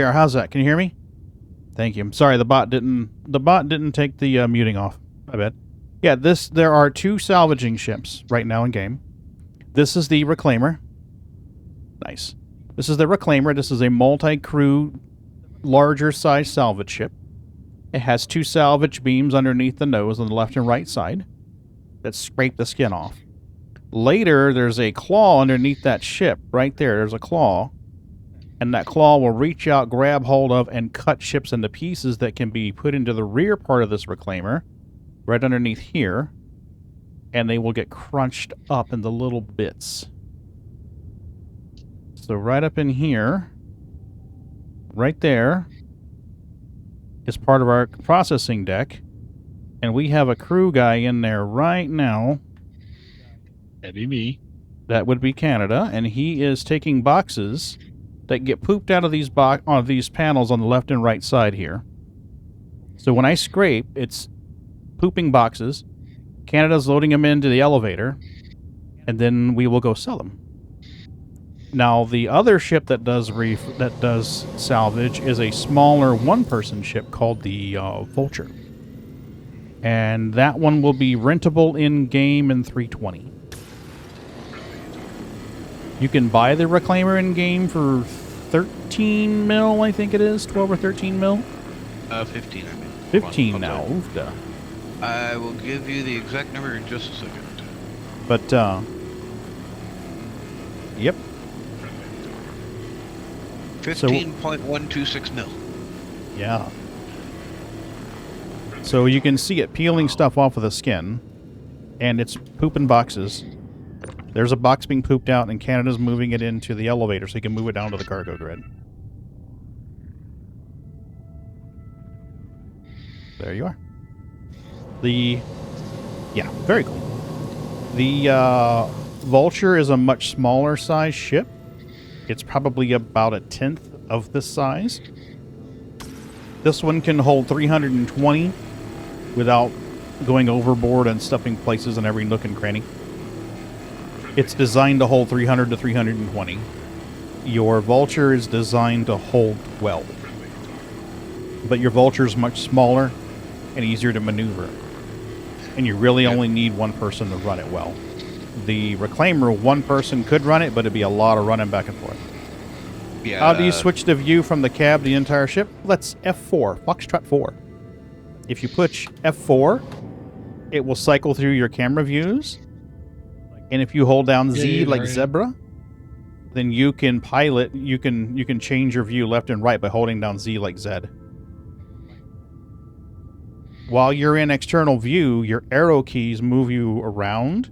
Here, how's that? Can you hear me? Thank you. I'm sorry, the bot didn't take the muting off. My bad. Yeah, there are 2 salvaging ships right now in game. This is the Reclaimer. Nice. This is the Reclaimer. This is a multi-crew, larger size salvage ship. It has 2 salvage beams underneath the nose on the left and right side that scrape the skin off. Later, there's a claw underneath that ship. Right there, there's a claw. And that claw will reach out, grab hold of, and cut ships into pieces that can be put into the rear part of this Reclaimer, right underneath here, and they will get crunched up into little bits. So right up in here, right there, is part of our processing deck, and we have a crew guy in there right now. That'd be me. That would be Canada, and he is taking boxes that get pooped out of these panels on the left and right side here. So when I scrape, it's pooping boxes. Canada's loading them into the elevator, and then we will go sell them. Now, the other ship that does salvage is a smaller one-person ship called the Vulture, and that one will be rentable in game in 320. You can buy the Reclaimer in game for 13 mil, I think it is. 12 or 13 mil? 15, I mean. 15 now. Oofda. I will give you the exact number in just a second. But, yep. 15.126 mil. Yeah. So you can see it peeling stuff off of the skin, and it's pooping boxes. There's a box being pooped out, and Canada's moving it into the elevator so you can move it down to the cargo grid. There you are. Yeah, very cool. The Vulture is a much smaller size ship. It's probably about 1/10 of this size. This one can hold 320 without going overboard and stuffing places in every nook and cranny. It's designed to hold 300 to 320. Your Vulture is designed to hold 12. But your Vulture is much smaller and easier to maneuver. And you really only need one person to run it well. The Reclaimer, one person could run it, but it'd be a lot of running back and forth. Yeah. How do you switch the view from the cab to the entire ship? Let's F4, Foxtrot 4. If you push F4, it will cycle through your camera views. And if you hold down Z like zebra, then you can pilot, you can change your view left and right by holding down Z like Z. While you're in external view, your arrow keys move you around.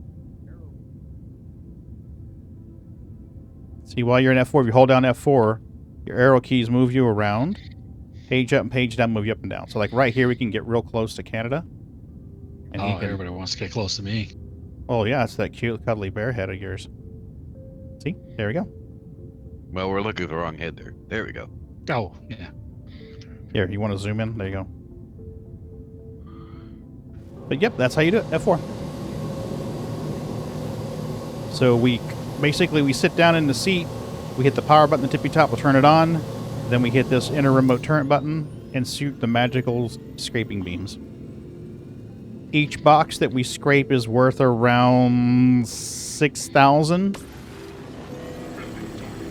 See, while you're in F4, if you hold down F4, your arrow keys move you around. Page up and page down move you up and down. So like right here, we can get real close to Canada. And everybody wants to get close to me. Oh, yeah, it's that cute, cuddly bear head of yours. See? There we go. Well, we're looking at the wrong head there. There we go. Oh, yeah. Here, you want to zoom in? There you go. But yep, that's how you do it. F4. So we sit down in the seat, we hit the power button at the tippy top, we'll turn it on, then we hit this inner remote turret button and shoot the magical scraping beams. Each box that we scrape is worth around 6,000.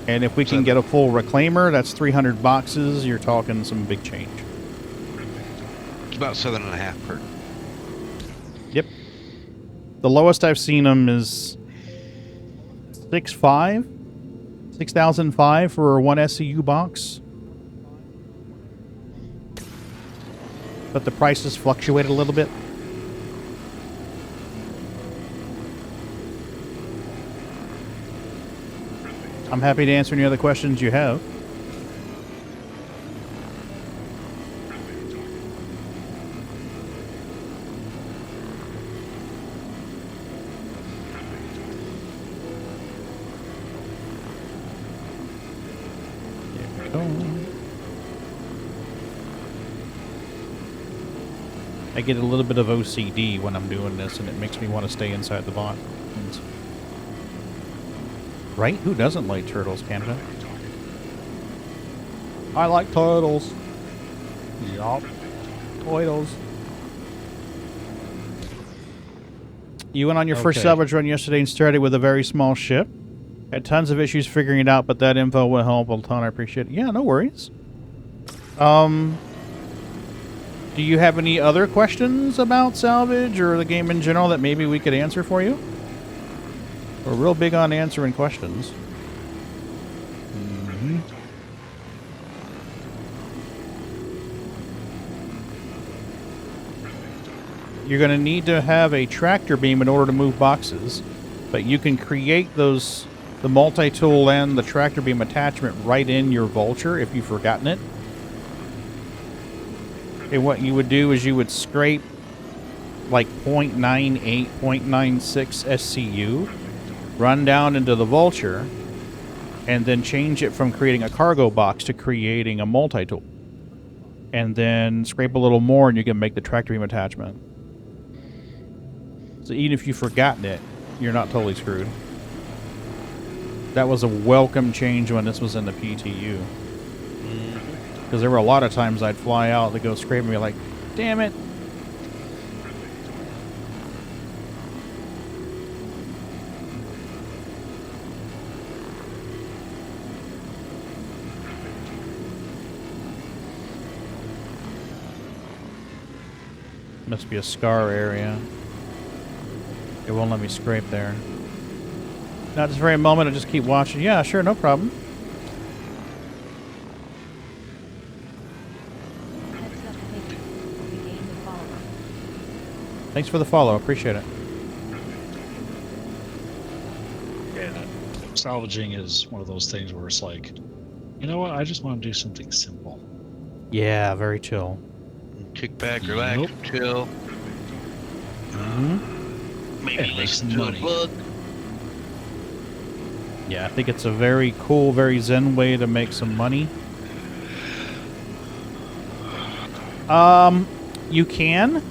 And if we can get a full Reclaimer, that's 300 boxes. You're talking some big change. It's about 7.5 per. Yep. The lowest I've seen them is 6,005 for one SCU box. But the prices fluctuate a little bit. I'm happy to answer any other questions you have. There we go. I get a little bit of OCD when I'm doing this, and it makes me want to stay inside the bot. Right? Who doesn't like turtles, Canada? I like turtles. Yup. Turtles. You went on your first Okay. salvage run yesterday and started with a very small ship. Had tons of issues figuring it out, but that info will help a ton. I appreciate it. Yeah, no worries. Do you have any other questions about salvage or the game in general that maybe we could answer for you? We're real big on answering questions. Mm-hmm. You're going to need to have a tractor beam in order to move boxes, but you can create those, the multi-tool and the tractor beam attachment right in your vulture if you've forgotten it. And what you would do is you would scrape like 0.98, 0.96 SCU, run down into the vulture, and then change it from creating a cargo box to creating a multi-tool. And then scrape a little more and you can make the tractor beam attachment. So even if you've forgotten it, you're not totally screwed. That was a welcome change when this was in the PTU. Because there were a lot of times I'd fly out to go scrape and be like, damn it. Must be a scar area. It won't let me scrape there. Not this very moment, I'll just keep watching. Yeah, sure, no problem. Thanks for the follow. Appreciate it. Yeah. Salvaging is one of those things where it's like, you know what? I just want to do something simple. Yeah, very chill. Kick back, relax, chill. Maybe And make listen some to money. a book. Yeah, I think it's a very cool, very zen way to make some money. You can,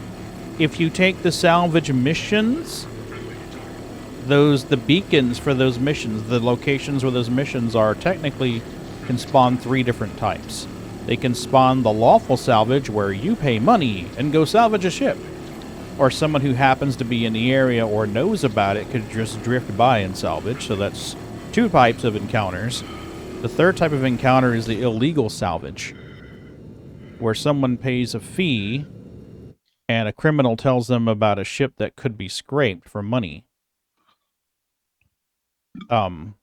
if you take the salvage missions, the beacons for those missions, the locations where those missions are, technically can spawn 3 different types. They can spawn the lawful salvage, where you pay money and go salvage a ship. Or someone who happens to be in the area or knows about it could just drift by and salvage. So that's 2 types of encounters. The third type of encounter is the illegal salvage, where someone pays a fee and a criminal tells them about a ship that could be scraped for money. So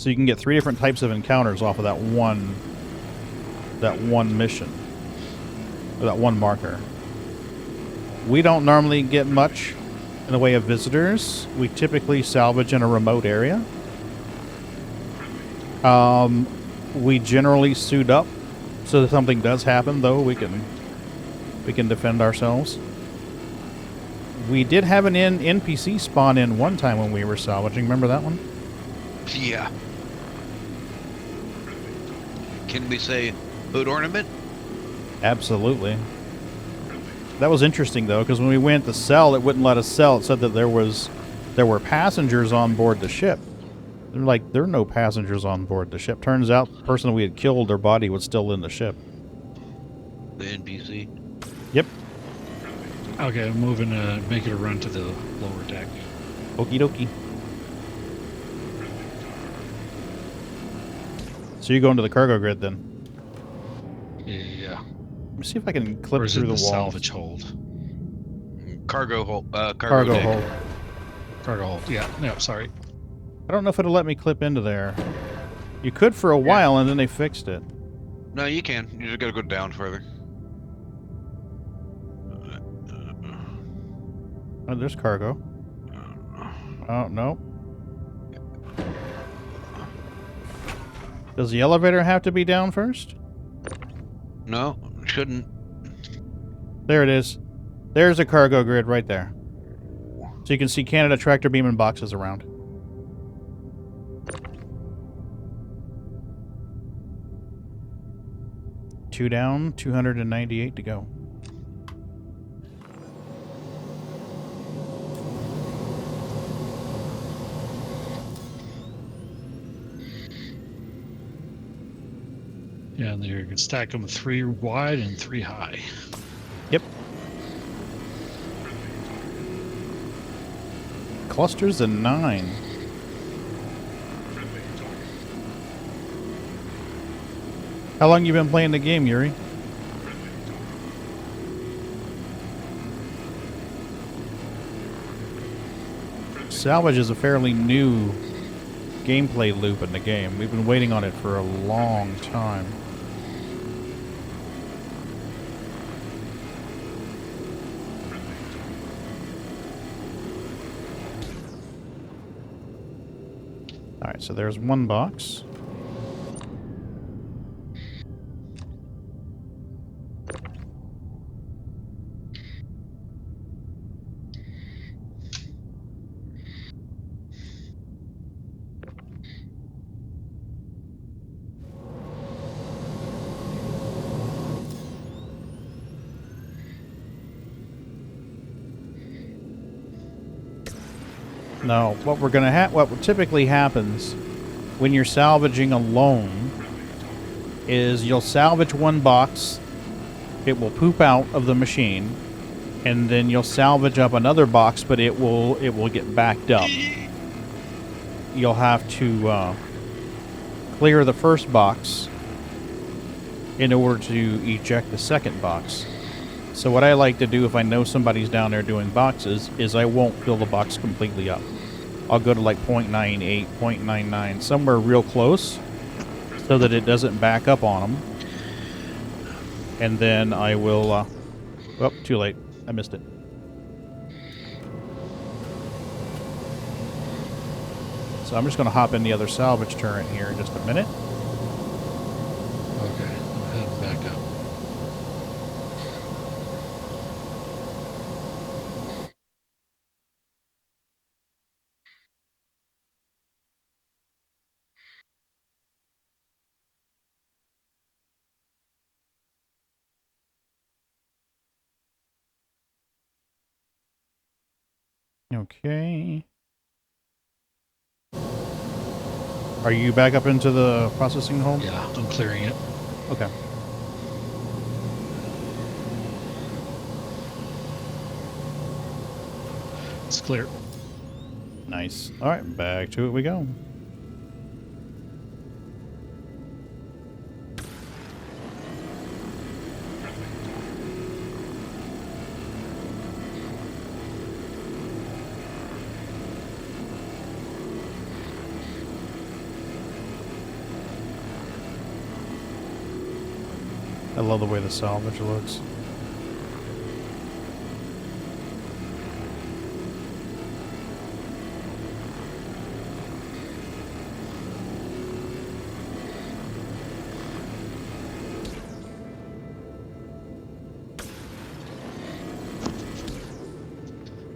you can get 3 different types of encounters off of that one mission, or that one marker. We don't normally get much in the way of visitors. We typically salvage in a remote area. We generally suit up, so if something does happen, though, we can defend ourselves. We did have an NPC spawn in one time when we were salvaging. Remember that one? Yeah. Can we say hood ornament? Absolutely. That was interesting, though, because when we went to sell, it wouldn't let us sell. It said that there were passengers on board the ship. They're like, there are no passengers on board the ship. Turns out the person we had killed, their body was still in the ship. The NPC. Yep. Okay, I'm moving to make it a run to the lower deck. Okie dokie. So you're going to the cargo grid, then? Yeah. Let me see if I can clip Or is through it the the wall. salvage hold? Cargo hold. Cargo deck. hold. Cargo hold. Yeah. No, sorry. I don't know if it'll let me clip into there. You could for a while, and then they fixed it. No, you can. You just gotta go down further. Oh, there's cargo. Oh, no. Does the elevator have to be down first? No, shouldn't. There it is. There's a cargo grid right there. So you can see Canada tractor beam and boxes around. Two down, 298 to go. Yeah, and you can stack them 3 wide and 3 high. Yep. Clusters of 9. How long you been playing the game, Yuri? Salvage is a fairly new gameplay loop in the game. We've been waiting on it for a long time. Alright, so there's one box. No, what typically happens when you're salvaging alone is you'll salvage one box, it will poop out of the machine, and then you'll salvage up another box, but it will get backed up. You'll have to clear the first box in order to eject the second box. So what I like to do if I know somebody's down there doing boxes is I won't fill the box completely up. I'll go to like 0.98, 0.99, somewhere real close so that it doesn't back up on them. And then I will... oh, too late. I missed it. So I'm just going to hop in the other salvage turret here in just a minute. Okay, I'm heading back up. Okay. Are you back up into the processing hole? Yeah, I'm clearing it. Okay. It's clear. Nice. All right, back to it we go. I love the way the salvage looks.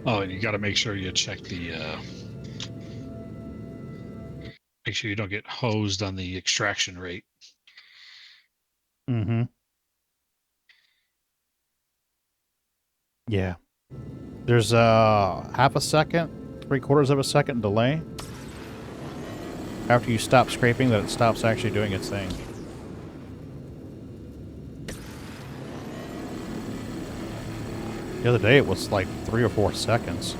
Oh, and you got to make sure you check the... make sure you don't get hosed on the extraction rate. Mm-hmm. Yeah. There's half a second, 3/4 of a second delay after you stop scraping that it stops actually doing its thing. The other day it was like 3 or 4 seconds.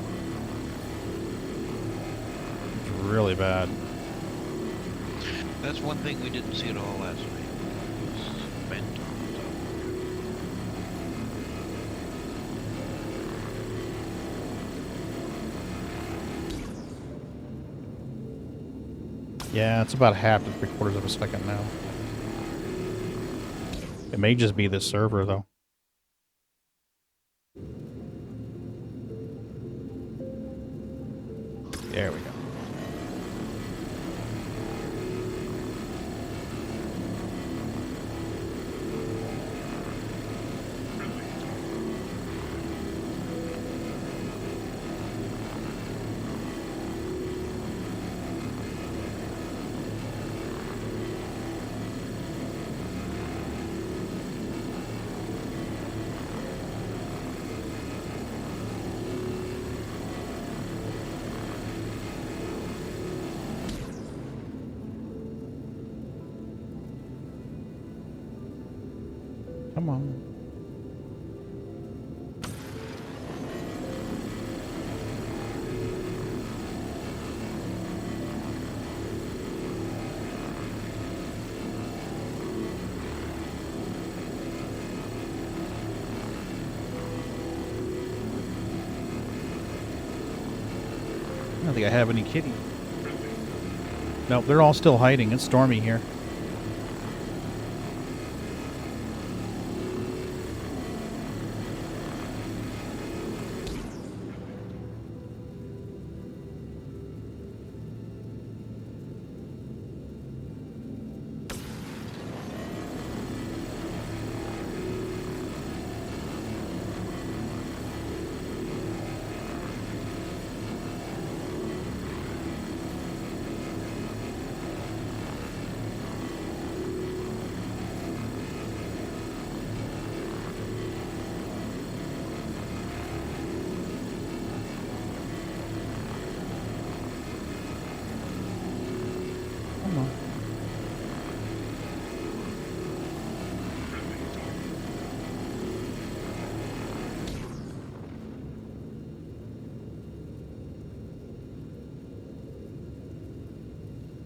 It's really bad. That's one thing we didn't see at all last night. Spent on Yeah, it's about half to 3/4 of a second now. It may just be this server, though. There we go. Come on. I don't think I have any kitty. Nope, they're all still hiding. It's stormy here. Come on.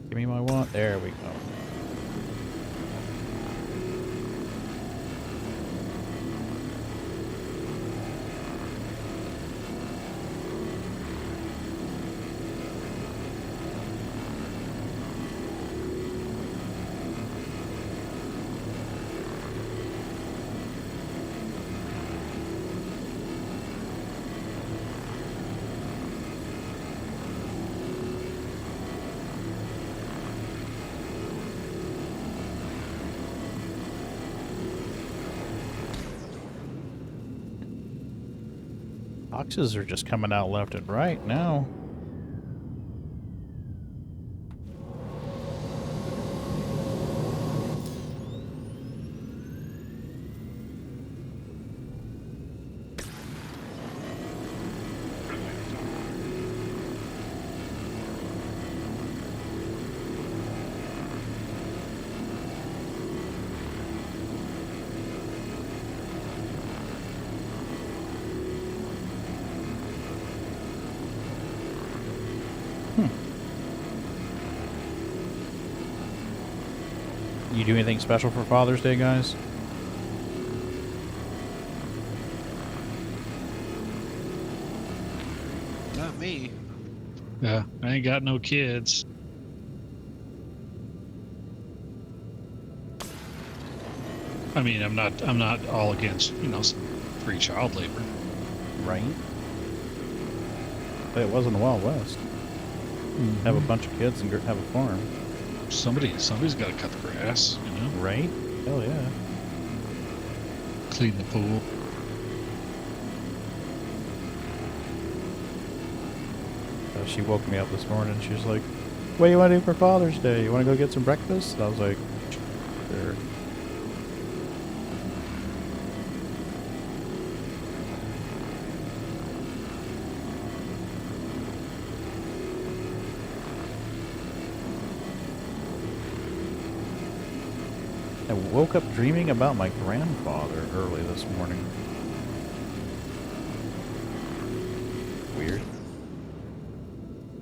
Give me my one. There we go. Boxes are just coming out left and right now. You do anything special for Father's Day, guys? Not me. Yeah, I ain't got no kids. I mean, I'm not all against, free child labor. Right. But it was in the Wild West. Have a bunch of kids and have a farm. Somebody's got to cut the grass, Right? Hell yeah. clean the pool. She woke me up this morning. She was like, "What do you want to do for Father's Day? You want to go get some breakfast?" And I was like, "Sure." I woke up dreaming about my grandfather early this morning. Weird.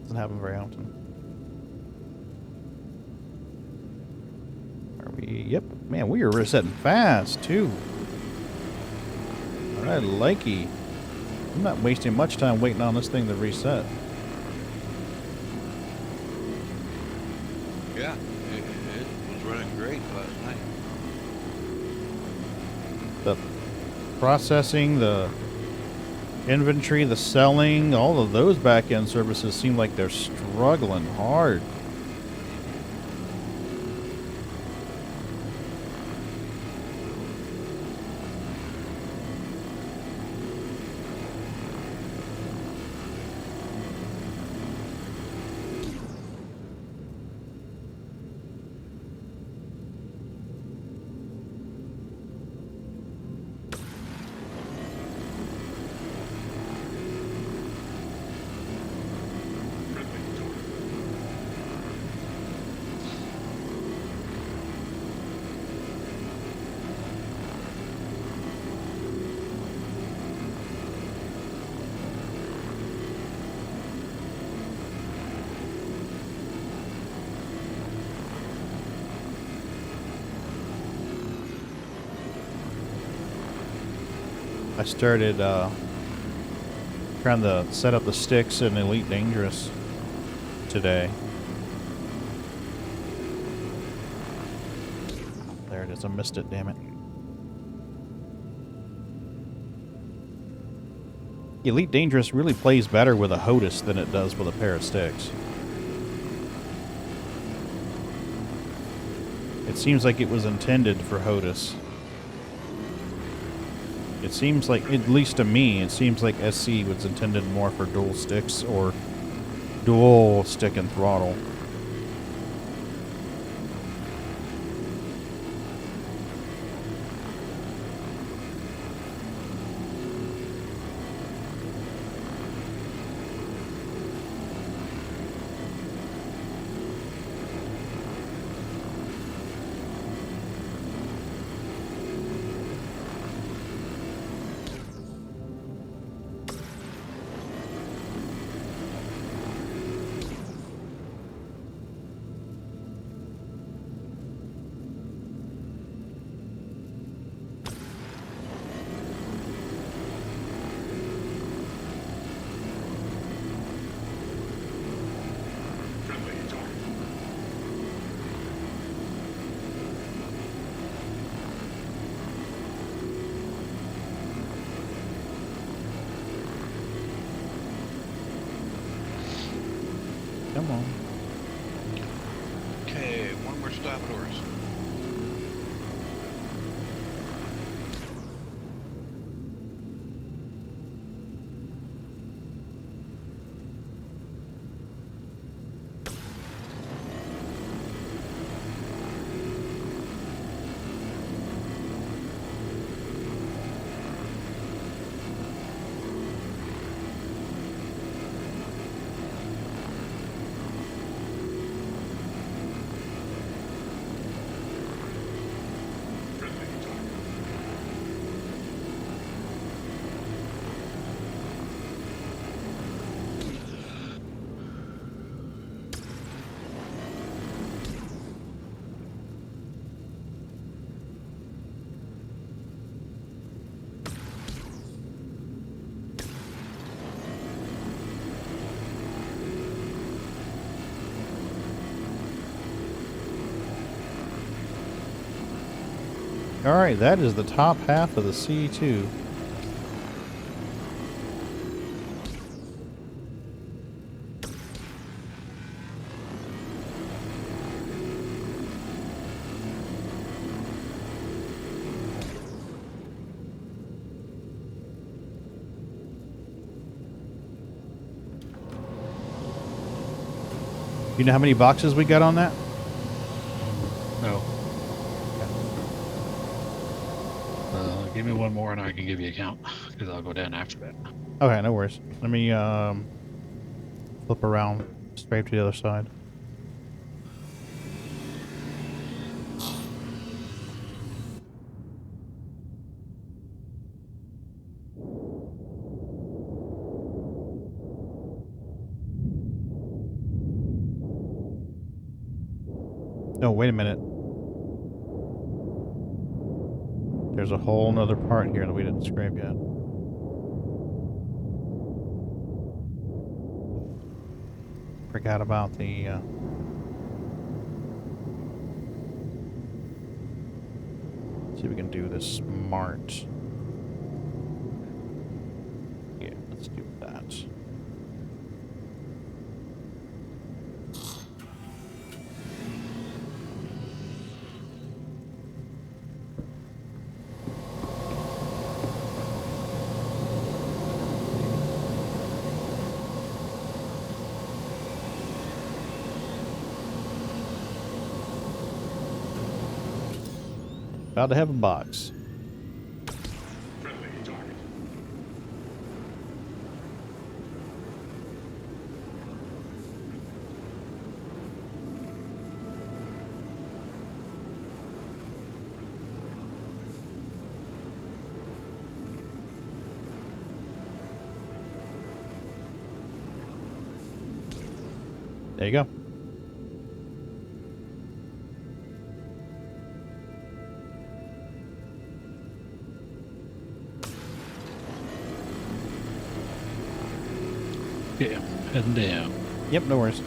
Doesn't happen very often. Are we? Yep. Man, we are resetting fast, too. I likey. I'm not wasting much time waiting on this thing to reset. Yeah, it was running great last night. The processing, the inventory, the selling, all of those back-end services seem like they're struggling hard. I started trying to set up the sticks in Elite Dangerous today. There it is. I missed it, damn it. Elite Dangerous really plays better with a HOTUS than it does with a pair of sticks. It seems like it was intended for HOTUS. It seems like, at least to me, it seems like SC was intended more for dual sticks or dual stick and throttle. Come on. Okay, one more stop at Oris. Alright, that is the top half of the C2. You know how many boxes we got on that? No. Give me one more and I can give you a count, because I'll go down after that. Okay, no worries. Let me flip around straight to the other side. Oh, wait a minute. There's a whole nother part here that we didn't scrape yet. Forgot about the see if we can do this smart. Yeah, let's do that. About to have a box. There you go. Yeah, heading down. Yep, no worries.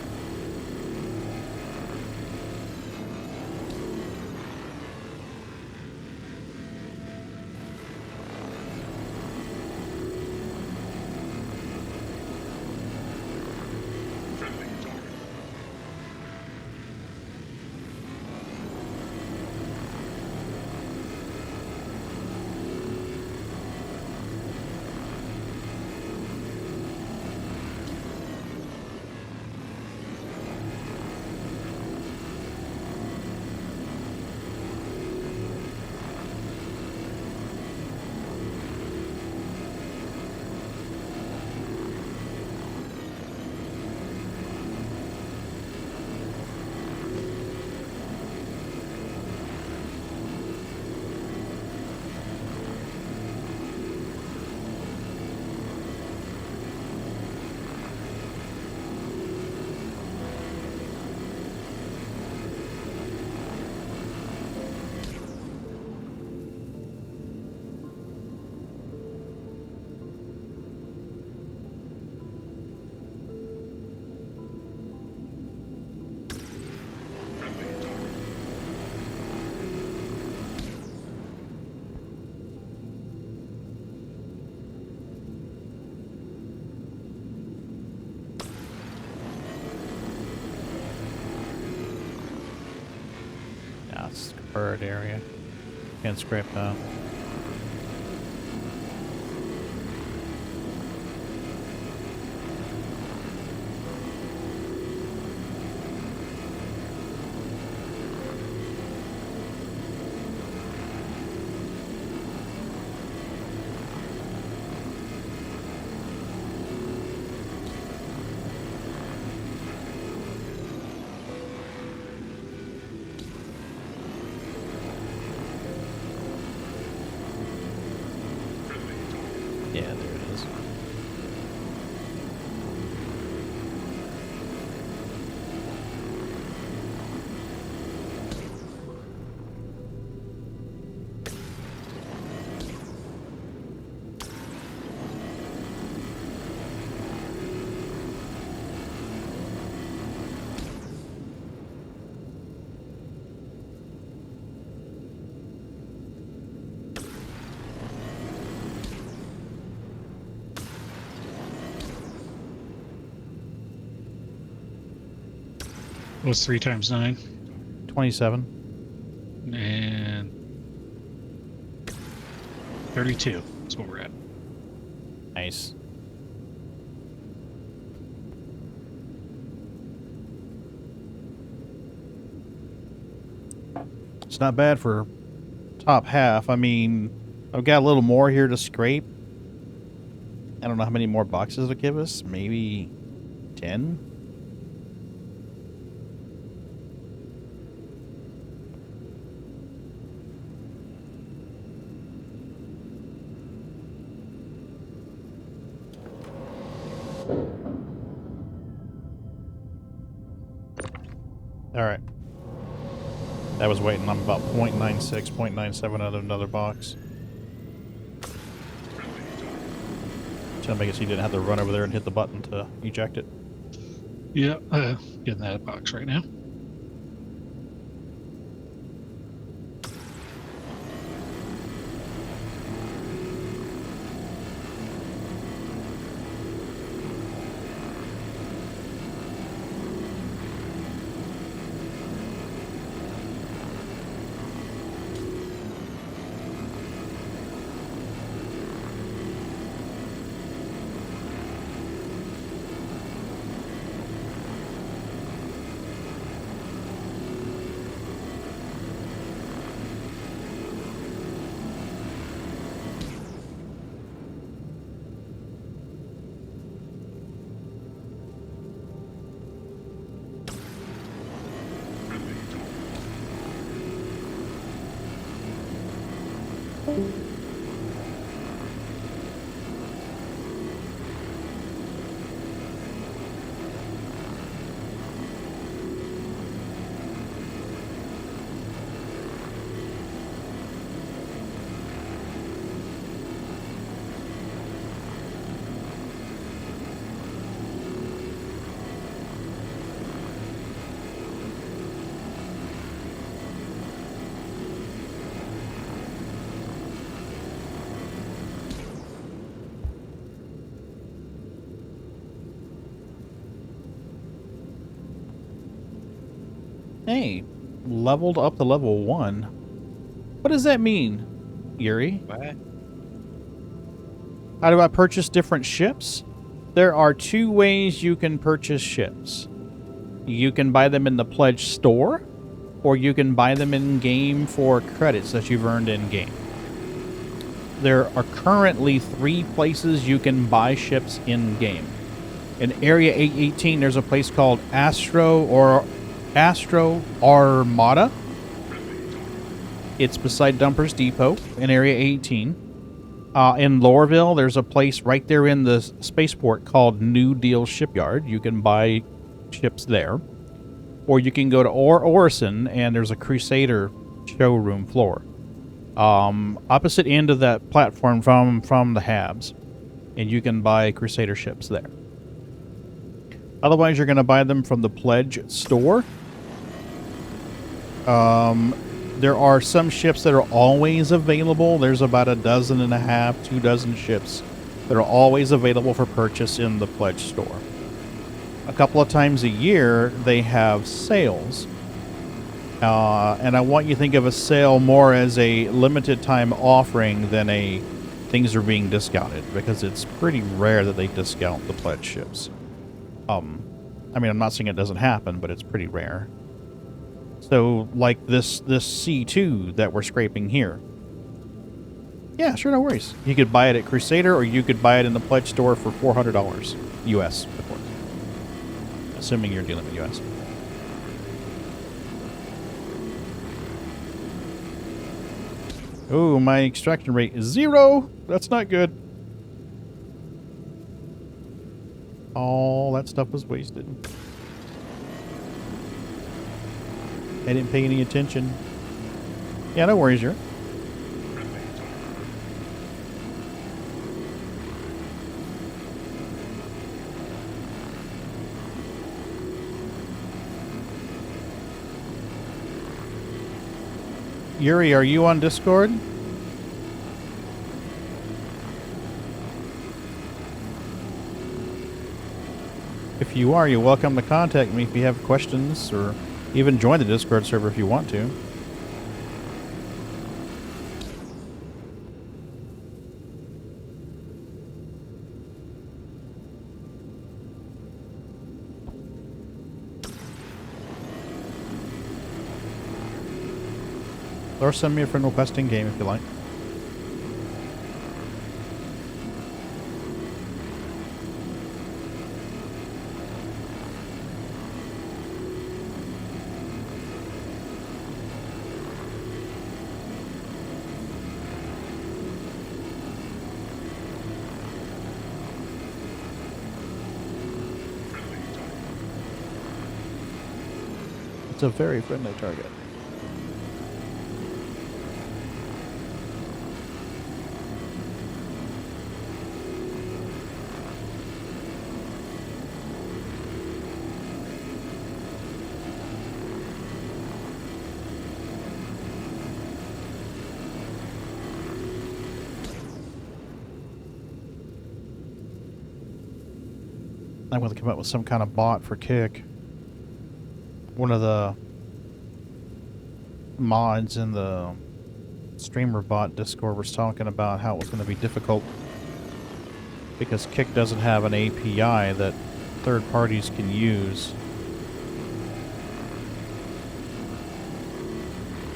Yeah, it's a bird area. Can't scrape that. Yeah, there it is. What's 3 times 9? 27. And 32. That's what we're at. Nice. It's not bad for top half. I mean, I've got a little more here to scrape. I don't know how many more boxes it'll give us. Maybe 10? Alright. I was waiting. I'm about 0.96, 0.97 out of another box. Trying to make it so you didn't have to run over there and hit the button to eject it. Yeah, getting that box right now. Hey, leveled up to level 1. What does that mean, Yuri? What? How do I purchase different ships? There are 2 ways you can purchase ships. You can buy them in the pledge store, or you can buy them in-game for credits that you've earned in-game. There are currently 3 places you can buy ships in-game. In Area 818, there's a place called Astro Armada. It's beside Dumper's Depot in Area 18. In Lorville, there's a place right there in the spaceport called New Deal Shipyard. You can buy ships there. Or you can go to Orison, and there's a Crusader showroom floor. Opposite end of that platform from the Habs. And you can buy Crusader ships there. Otherwise, you're going to buy them from the Pledge store. There are some ships that are always available. There's about 1.5, 2 dozen ships that are always available for purchase in the Pledge store. A couple of times a year, they have sales. And I want you to think of a sale more as a limited time offering than a things are being discounted, because it's pretty rare that they discount the Pledge ships. I mean, I'm not saying it doesn't happen, but it's pretty rare. So, like this C2 that we're scraping here. Yeah, sure, no worries. You could buy it at Crusader, or you could buy it in the Pledge store for $400 US, of course. Assuming you're dealing with US. Oh, my extraction rate is 0. That's not good. All that stuff was wasted. I didn't pay any attention. Yeah, no worries, Yuri. Yuri, are you on Discord? If you are, you're welcome to contact me if you have questions, or even join the Discord server if you want to. Or send me a friend request in game if you like. It's a very friendly target. I'm going to come up with some kind of bot for Kick. One of the mods in the streamer bot Discord was talking about how it was going to be difficult because Kick doesn't have an API that third parties can use.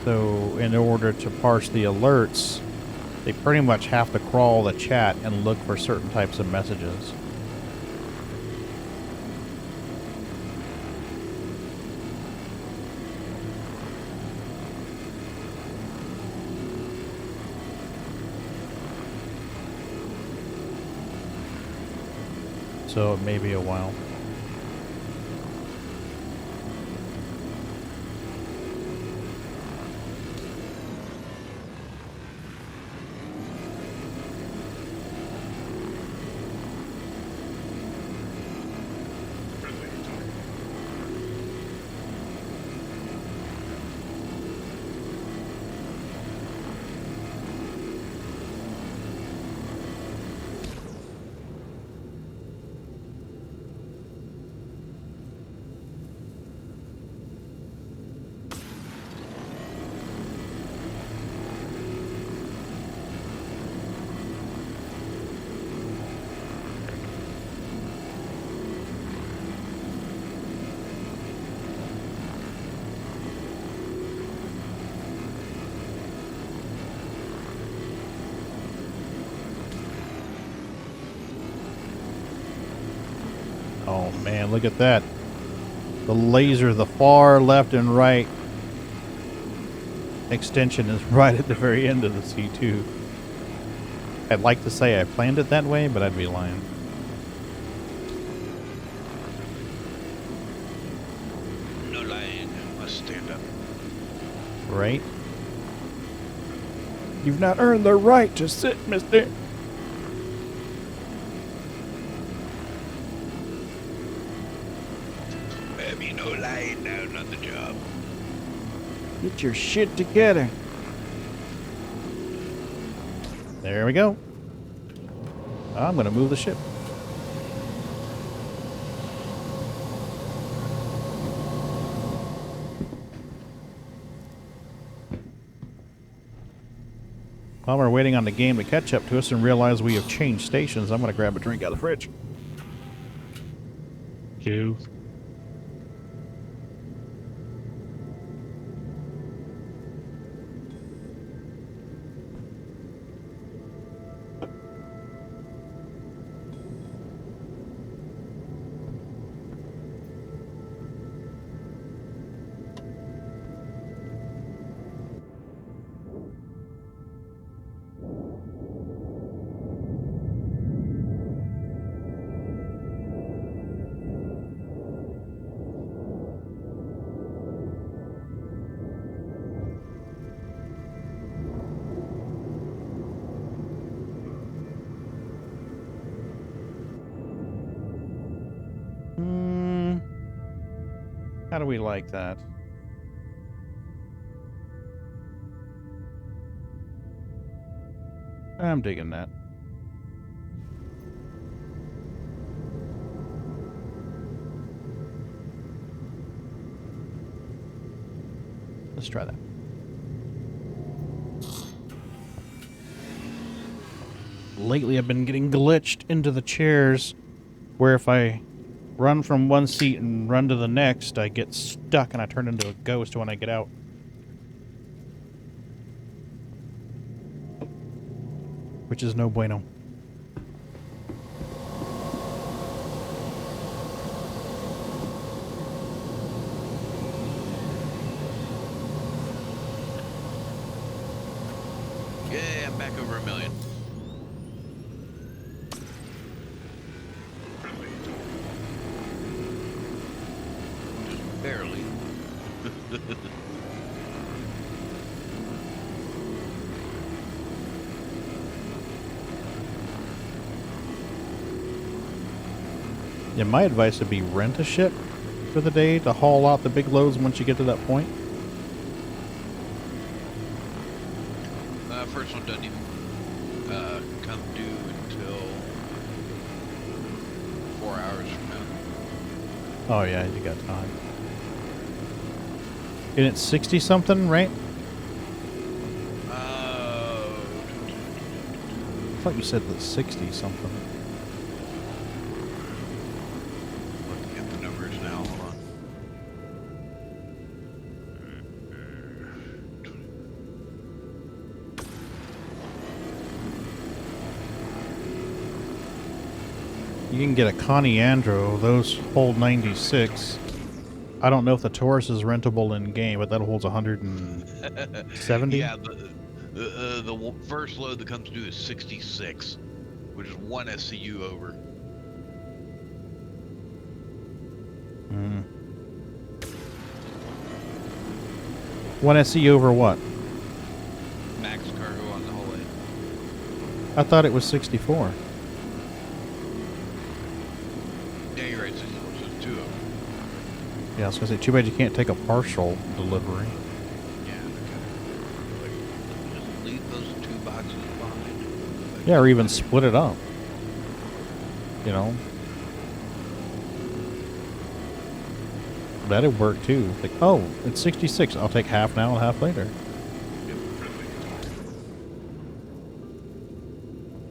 So in order to parse the alerts, they pretty much have to crawl the chat and look for certain types of messages. So it may be a while. Oh man, look at that. The laser, the far left and right extension is right at the very end of the C2. I'd like to say I planned it that way, but I'd be lying. No lying. Must stand up. Right? You've not earned the right to sit, mister. Baby, no lying down on the job. Get your shit together. There we go. I'm going to move the ship. While we're waiting on the game to catch up to us and realize we have changed stations, I'm going to grab a drink out of the fridge. You. How do we like that? I'm digging that. Let's try that. Lately I've been getting glitched into the chairs where if I run from one seat and run to the next, I get stuck and I turn into a ghost when I get out. Which is no bueno. Yeah, I'm back over 1 million. Just barely. Yeah, my advice would be rent a ship for the day to haul out the big loads once you get to that point. First one doesn't even come due until 4 hours from now. Oh yeah, you got time. And it's 60 something, right? I thought you said that 60 something. Looking at the numbers now, hold on. You can get a Connie Andro. Those hold 96. I don't know if the Taurus is rentable in game, but that holds 170. Yeah, the first load that comes due is 66, which is 1 SCU over. Mm. 1 SC over what? Max cargo on the whole way. I thought it was 64. Yeah, you're right, 64, so it's 2 over. Yeah, I was gonna say, too bad you can't take a partial delivery. Yeah, like, just leave those 2 boxes behind. Like, Yeah, or even split it up. You know? That'd work too. Like, oh, it's 66. I'll take half now and half later.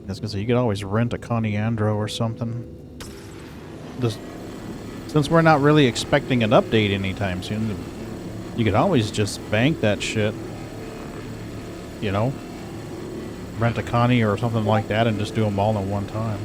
I was gonna say, you could always rent a Connie Andro or something. Just, since we're not really expecting an update anytime soon, you could always just bank that shit. You know? Rent a Connie or something like that and just do them all at one time.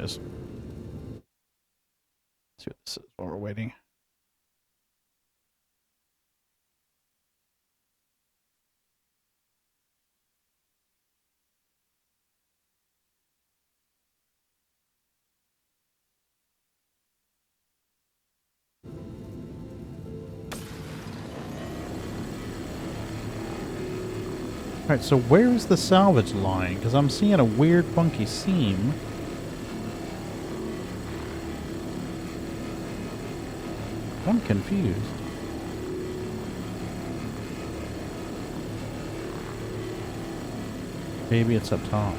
is. Let's see what this is while we're waiting. Alright, so where is the salvage line? Because I'm seeing a weird, funky seam. I'm confused. Maybe it's up top.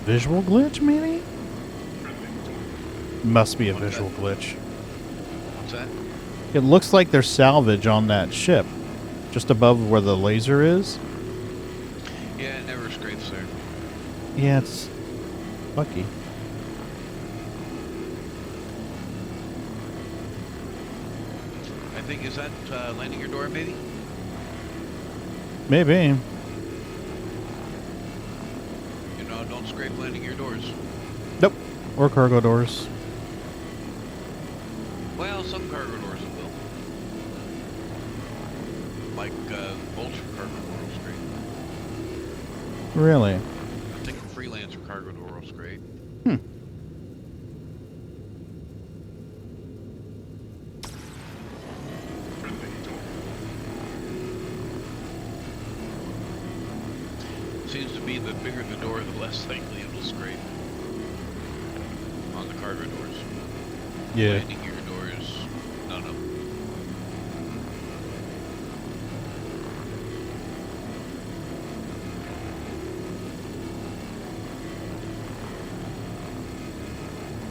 Visual glitch, maybe? Must be a visual glitch. What's that? It looks like there's salvage on that ship, just above where the laser is. Yeah, it never scrapes there. Yeah, it's lucky. I think, is that landing your door, maybe? Maybe. You know, don't scrape landing your doors. Nope. Or cargo doors. Well, some cargo doors will. Like, Vulture cargo door will scrape. Really? I think a Freelancer cargo door will scrape. Seems to be the bigger the door, the less likely it will scrape. On the cargo doors. Yeah. Landing gear doors, no.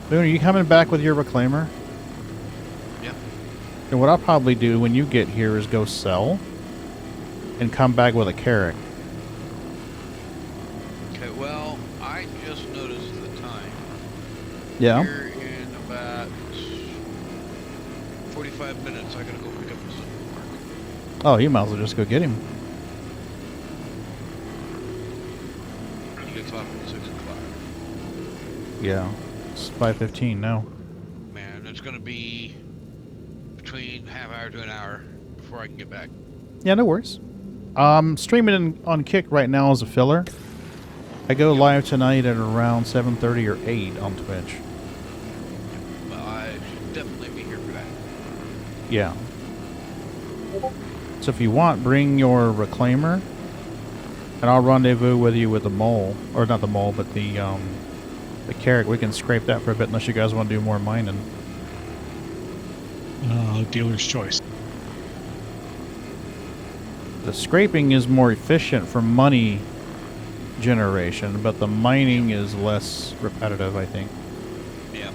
Boone, are you coming back with your reclaimer? Yeah. And what I'll probably do when you get here is go sell and come back with a carrot. Okay, well, I just noticed the time. Yeah. Here in about 45 minutes, I gotta go pick up the supermarket. Oh, you might as well just go get him. He gets off at 6 o'clock. Yeah. It's 5:15 now. Man, it's gonna be between half hour to an hour before I can get back. Yeah, no worries. Streaming on Kick right now as a filler. I go live tonight at around 7:30 or 8 on Twitch. Well, I should definitely be here for that. Yeah. So if you want, bring your reclaimer, and I'll rendezvous with you with the mole, or not the mole, but the carrot. We can scrape that for a bit, unless you guys want to do more mining. Dealer's choice. The scraping is more efficient for money generation, but the mining is less repetitive, I think. Yeah.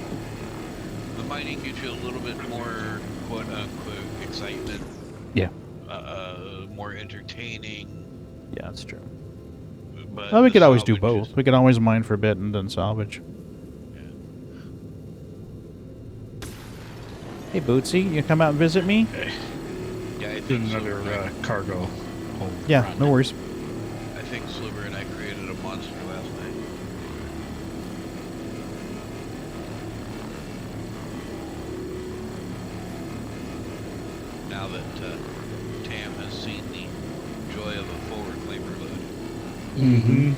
The mining gives you a little bit more quote-unquote excitement. Yeah. More entertaining. Yeah, that's true. But Well, we the could always do salvage both. is- We could always mine for a bit and then salvage. Hey, Bootsy, you come out and visit me? Yeah, I Did think another cargo. Home Yeah, run. no worries. I think Sliver and I created a monster last night. Now that Tam has seen the joy of a full reclaimer load. Mm-hmm.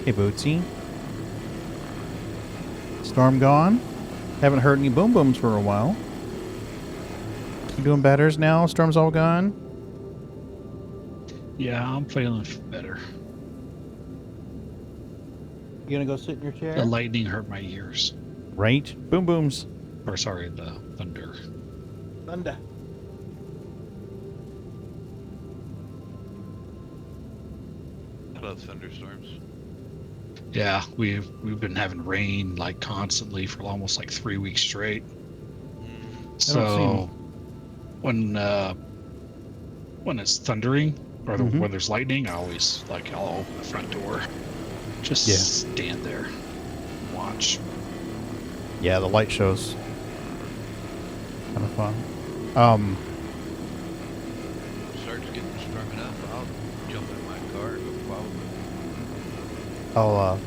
Hey, Bootsy. Storm gone? Haven't heard any boom booms for a while. You doing batters now? Storm's all gone? Yeah, I'm feeling better. You gonna go sit in your chair? The lightning hurt my ears. Right? Boom booms. Or sorry, the thunder. Thunder. I love thunderstorms. Yeah, we've been having rain like constantly for almost like 3 weeks straight. Mm, So when it's thundering, or when there's lightning, I'll open the front door, just stand there, watch. Yeah, the light show's kind of fun. Starts getting strong enough, I'll jump in my car and go follow them.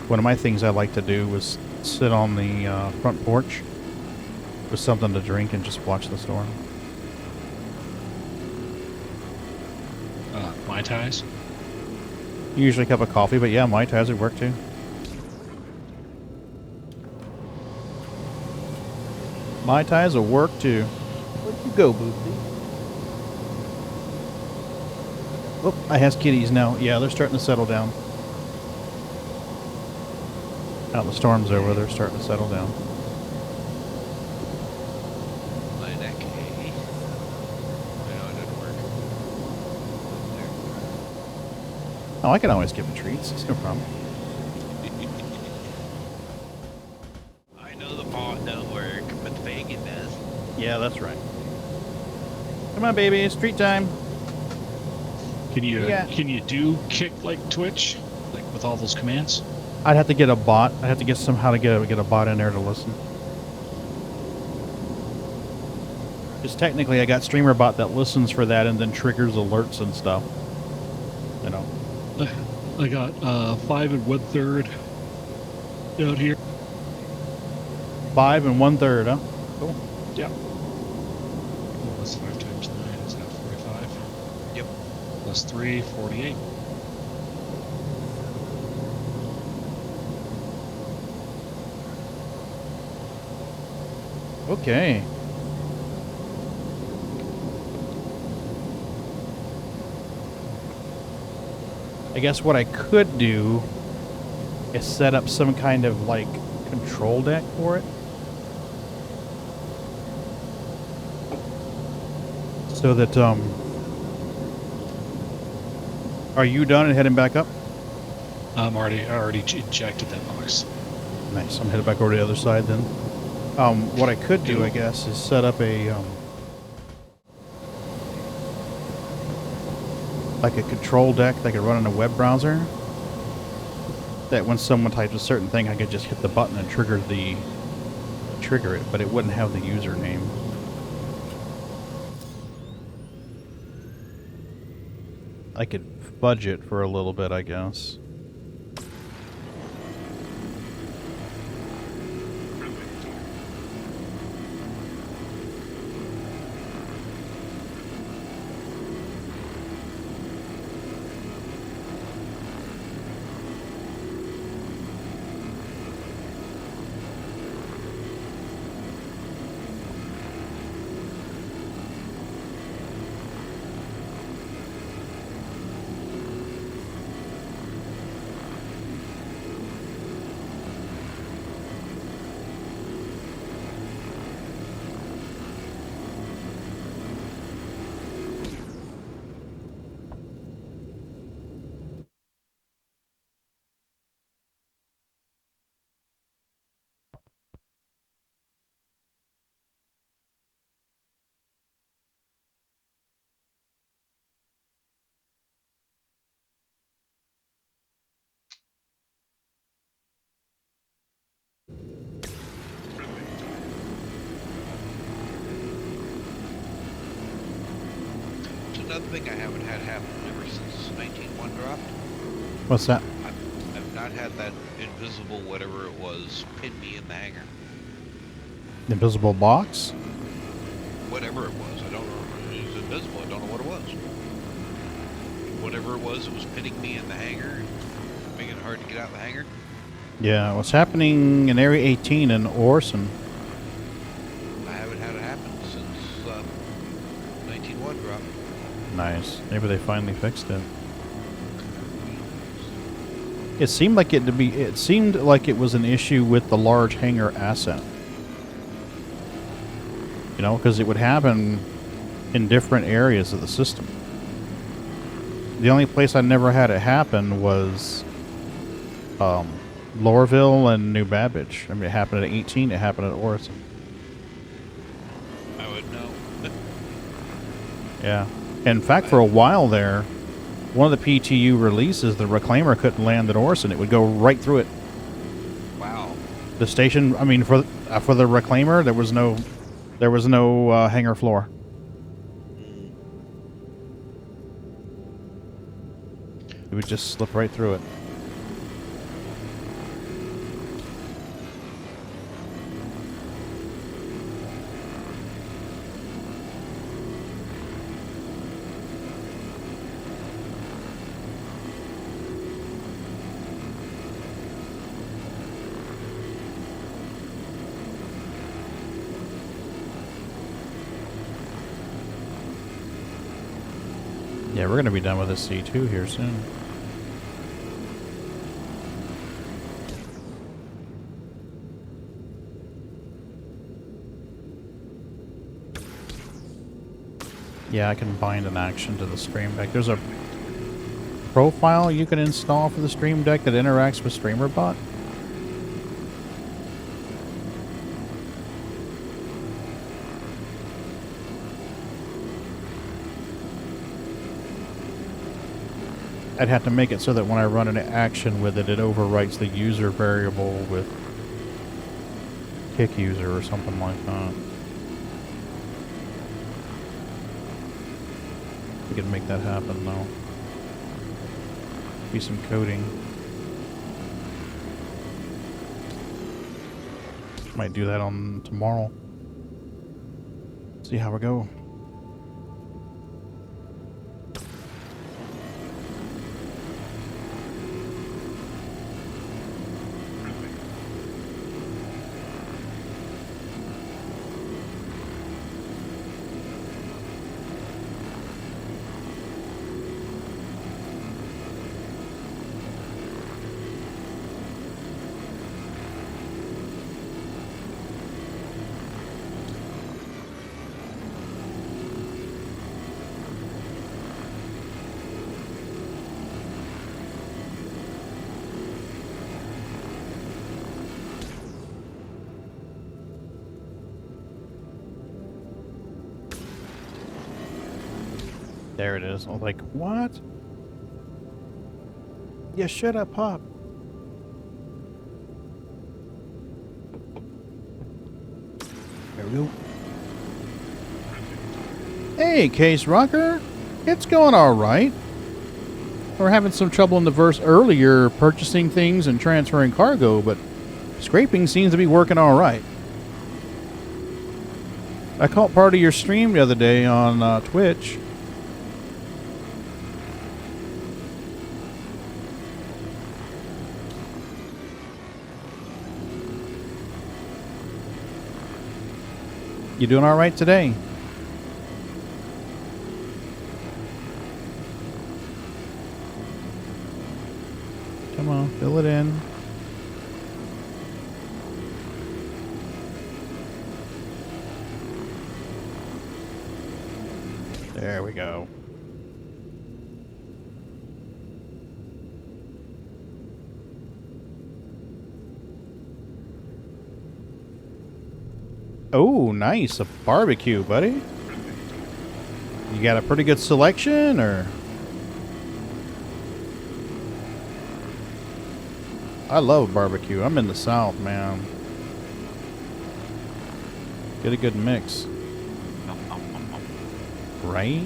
One of my things I like to do was sit on the front porch with something to drink and just watch the storm. Mai Tais? Usually a cup of coffee, but yeah, Mai Tais would work too. Mai Tais will work too. Where'd you go, Boopy? Oh, I has kitties now. Yeah, they're starting to settle down. Out in the storms over, they're starting to settle down. My neck, hey. I know it didn't work. There. Oh, I can always give them treats. It's no problem. I know the bot don't work, but the Pagan does. Yeah, that's right. Come on, baby. It's treat time. Can you do kick like Twitch, like with all those commands? I'd have to get a bot. I'd have to get somehow to get a bot in there to listen. Because technically I got streamer bot that listens for that and then triggers alerts and stuff. You know. I got 5 1/3 down here. 5 1/3, huh? Cool. Yeah. Plus 5 times 9 is that 45? Yep. Plus 3, 48. Okay. I guess what I could do is set up some kind of like control deck for it. So that are you done and heading back up? I already ejected that box. Nice. I'm headed back over to the other side then. What I could do, I guess, is set up a like a control deck that I could run in a web browser. That when someone types a certain thing, I could just hit the button and trigger it, but it wouldn't have the username. I could fudge it for a little bit, I guess. Another thing I haven't had happen ever since 19.1 dropped. What's that? I've not had that invisible whatever it was pin me in the hangar. Invisible box? Whatever it was, I don't know. It was invisible. I don't know what it was. Whatever it was pinning me in the hangar, making it hard to get out of the hangar. Yeah, what's happening in Area 18 in Orson? I haven't had it happen since 19.1 dropped. Nice. Maybe they finally fixed it. It seemed like it was an issue with the large hangar asset. You know, because it would happen in different areas of the system. The only place I never had it happen was Lorville and New Babbage. I mean, it happened at 18, it happened at Orson. I would know. Yeah. In fact, for a while there, one of the PTU releases, the Reclaimer couldn't land at Orson. It would go right through it. Wow. The station, I mean, for the Reclaimer, there was no hangar floor. Mm. It would just slip right through it. Yeah, we're going to be done with this C2 here soon. Yeah, I can bind an action to the Stream Deck. There's a profile you can install for the Stream Deck that interacts with StreamerBot. I'd have to make it so that when I run an action with it, it overwrites the user variable with kick user or something like that. We can make that happen though. Be some coding. Might do that on tomorrow. See how we go. There it is. I was like, what? Yeah, shut up, Pop. There we go. Hey, Case Rocker. It's going alright. We're having some trouble in the verse earlier purchasing things and transferring cargo, but scraping seems to be working alright. I caught part of your stream the other day on Twitch. You doing all right today? Come on, fill it in. There we go. Oh, nice. A barbecue, buddy. You got a pretty good selection, or? I love barbecue. I'm in the South, man. Get a good mix. Right?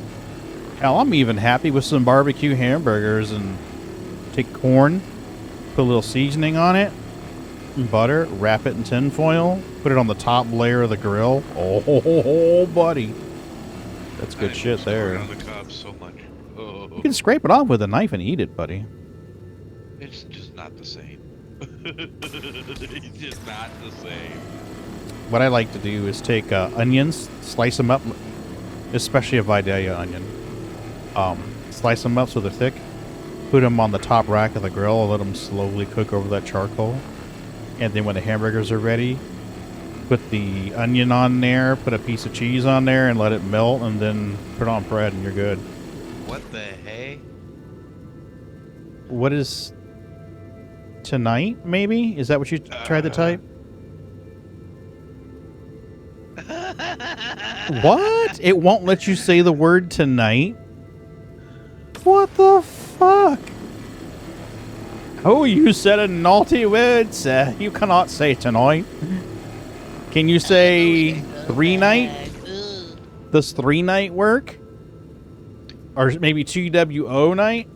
Hell, I'm even happy with some barbecue hamburgers and take corn, put a little seasoning on it, and butter, wrap it in tin foil, put it on the top layer of the grill. Oh, buddy. That's good shit there. On the cob so much. Oh. You can scrape it off with a knife and eat it, buddy. It's just not the same. It's just not the same. What I like to do is take onions, slice them up, especially a Vidalia onion. Slice them up so they're thick, put them on the top rack of the grill and let them slowly cook over that charcoal. And then when the hamburgers are ready, put the onion on there, put a piece of cheese on there, and let it melt, and then put on bread, and you're good. What the hey? What is tonight, maybe? Is that what you tried to type? What? It won't let you say the word tonight? What the fuck? Oh, you said a naughty word, sir. You cannot say tonight. Can you say 3-night? Does 3-night work? Or maybe TWO night?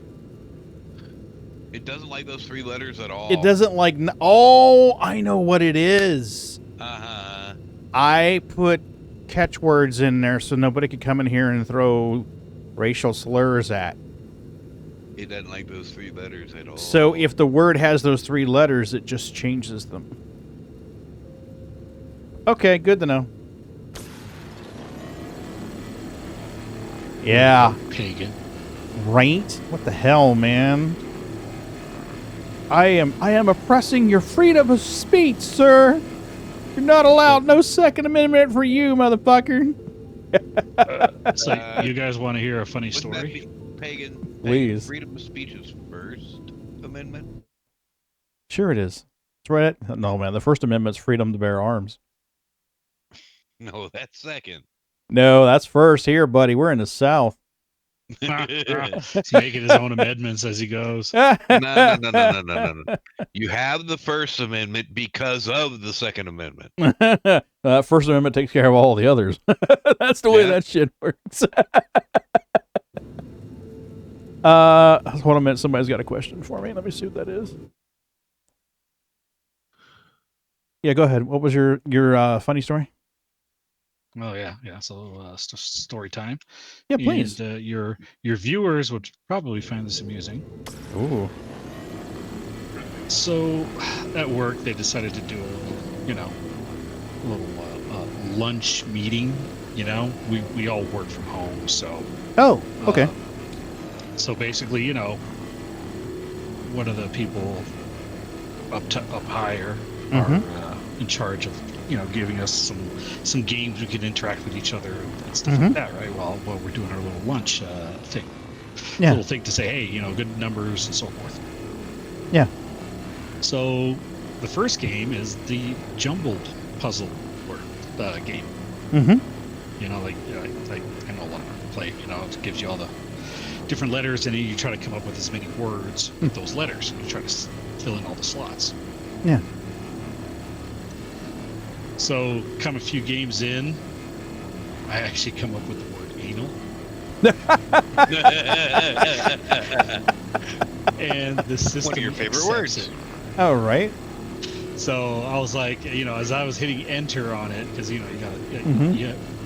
It doesn't like those 3 letters at all. It doesn't like... Oh, I know what it is. Uh-huh. I put catchwords in there so nobody could come in here and throw racial slurs at. It doesn't like those 3 letters at all. So if the word has those 3 letters, it just changes them. Okay, good to know. Yeah. Pagan. Right? What the hell, man? I am oppressing your freedom of speech, sir. You're not allowed no Second Amendment for you, motherfucker. So you guys want to hear a funny Wouldn't that story? be Pagan? Please. Freedom of speech is First Amendment? Sure it is. That's right. No, man. The First Amendment's freedom to bear arms. No, that's second. No, that's first here, buddy. We're in the South. He's making his own amendments as he goes. No. You have the First Amendment because of the Second Amendment. First Amendment takes care of all the others. That's the way Yeah. that shit works. Hold on a minute. Somebody's got a question for me. Let me see what that is. Yeah, go ahead. What was your funny story? Oh yeah. So story time. Yeah, please. And your viewers would probably find this amusing. Ooh. So at work they decided to do a little lunch meeting. We all work from home, so. Oh, okay. So basically, one of the people up higher are in charge of giving us some games we could interact with each other and stuff like that, right? While we're doing our little lunch thing. Yeah. Little thing to say, hey, good numbers and so forth. Yeah. So the first game is the jumbled puzzle word game. Mm-hmm. Like I know a lot of people play. It gives you all the different letters, and then you try to come up with as many words with those letters, and you try to fill in all the slots. Yeah. So, come a few games in, I actually come up with the word anal. And the system. One of your favorite accepts words. it. Oh, right. So I was like, as I was hitting enter on it, because you got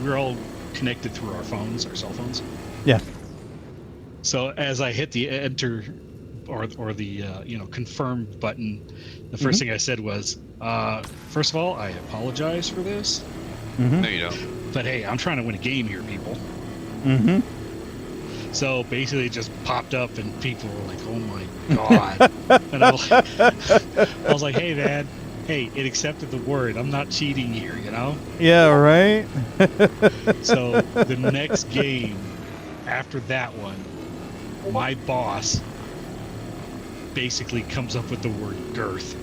we're all connected through our phones, our cell phones. Yeah. So as I hit the enter or the confirm button, the first thing I said was, first of all, I apologize for this. Mm-hmm. No, you don't. But hey, I'm trying to win a game here, people. Mm-hmm. So basically it just popped up and people were like, oh my God. And I was like, hey man, hey, it accepted the word. I'm not cheating here, Yeah, right. So the next game after that one, my boss basically comes up with the word girth.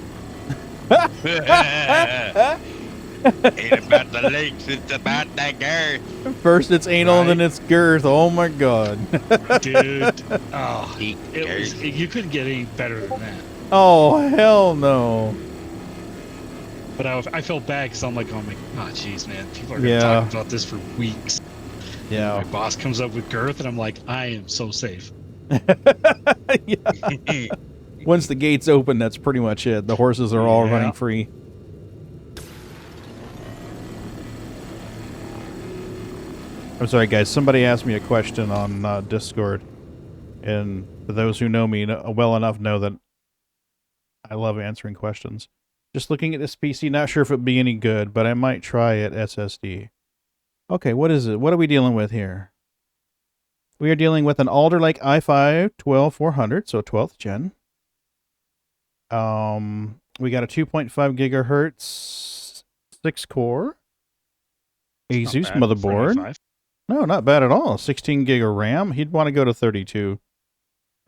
Ain't about the legs, it's about that girth. First it's anal, and then Right. it's girth. Oh my God. Dude, oh, Eat you couldn't get any better than that. Oh, hell no. But I felt bad because I'm like, oh jeez, man, people are Yeah. gonna talk about this for weeks. My Yeah. boss comes up with girth, and I'm like, I am so safe. Yeah. Once the gates open, that's pretty much it. The horses are all Yeah. running free. I'm sorry, guys. Somebody asked me a question on Discord, and for those who know me well enough know that I love answering questions. Just looking at this PC, not sure if it'd be any good, but I might try it SSD. Okay, what is it? What are we dealing with here? We are dealing with an Alder Lake i5 12400, so 12th gen. We got a 2.5 gigahertz 6-core Asus Not bad for an motherboard. i5. No, not bad at all. 16 gig of RAM. He'd want to go to 32.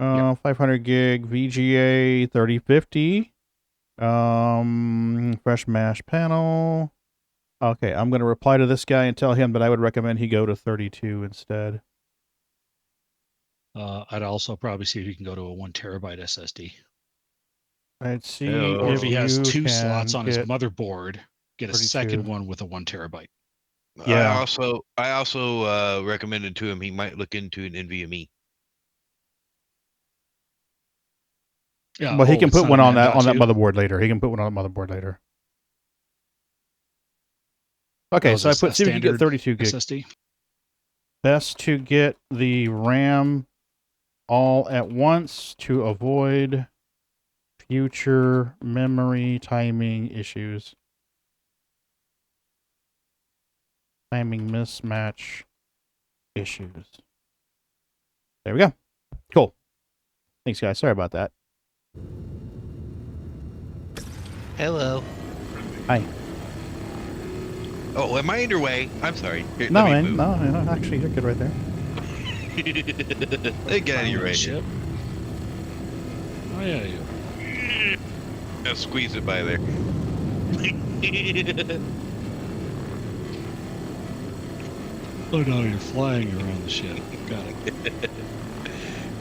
500 gig VGA 3050. Fresh mash panel. Okay, I'm going to reply to this guy and tell him that I would recommend he go to 32 instead. I'd also probably see if you can go to a 1 terabyte SSD. I'd see Or if he has you 2 can slots on his get motherboard, get a 32. second one with a 1 terabyte. Yeah. I also recommended to him he might look into an NVMe. Well, he can it's put not one an on that M.2? motherboard later. He can put one on the motherboard later. Okay, Is so I this a put see if you can get standard 32 gig. SSD? Best to get the RAM all at once to avoid future memory timing issues. Timing mismatch issues. There we go. Cool. Thanks, guys. Sorry about that. Hello. Hi. Oh, am I in your way? I'm sorry. Here, No, let me man. No. Actually, you're good right there. Hey, get out of your way. Ship. Oh, yeah, you. I'll squeeze it by there. Oh, no, you're flying around the ship. Got it.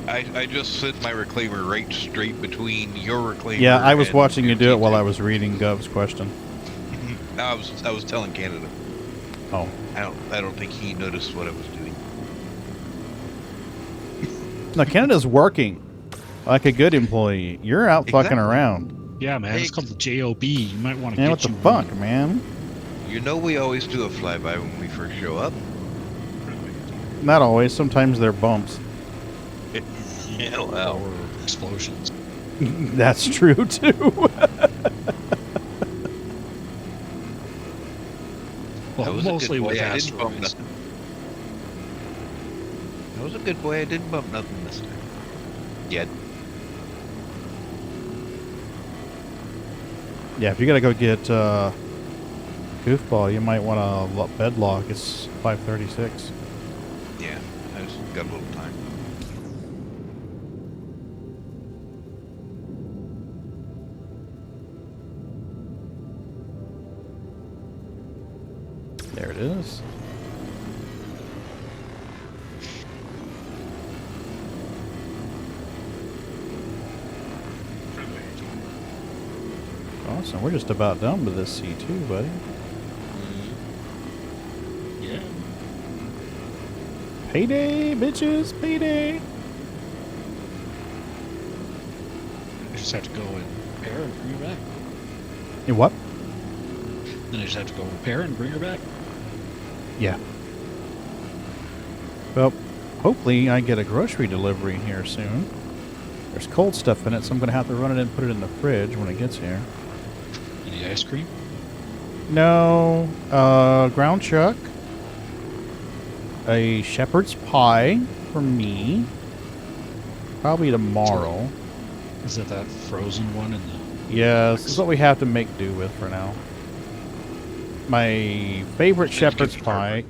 I just sent my reclaimer right straight between your reclaimer. Yeah, I was and watching you do it while T2. I was reading Gov's question. I was telling Canada. Oh. I don't think he noticed what I was doing. No, Canada's working like a good employee. You're out fucking Exactly. around. Yeah, man, it's called the JOB. You might want to Man, get what the you fuck, one. man? You know we always do a flyby when we first show up. Not always. Sometimes they're bumps. Yeah, well. Or explosions. That's true, too. Well, was a good mostly boy. with I didn't bump asteroids. nothing. I was a good boy. I didn't bump nothing this time. Yet. Yeah, if you gotta go get Goofball, you might want to bed log. It's 5:36. Yeah, I just got a little time. There it is. Awesome. We're just about done with this C2, buddy. Yeah. Payday, bitches, payday. You just have to go and repair and bring her back. You what? Then I just have to go repair and bring her back. Yeah. Well, hopefully I get a grocery delivery here soon. There's cold stuff in it, so I'm going to have to run it and put it in the fridge when it gets here. Any ice cream? No, ground chuck. A shepherd's pie for me. Probably tomorrow. Is it that frozen one in the... Yeah, this is what we have to make do with for now. My favorite shepherd's pie...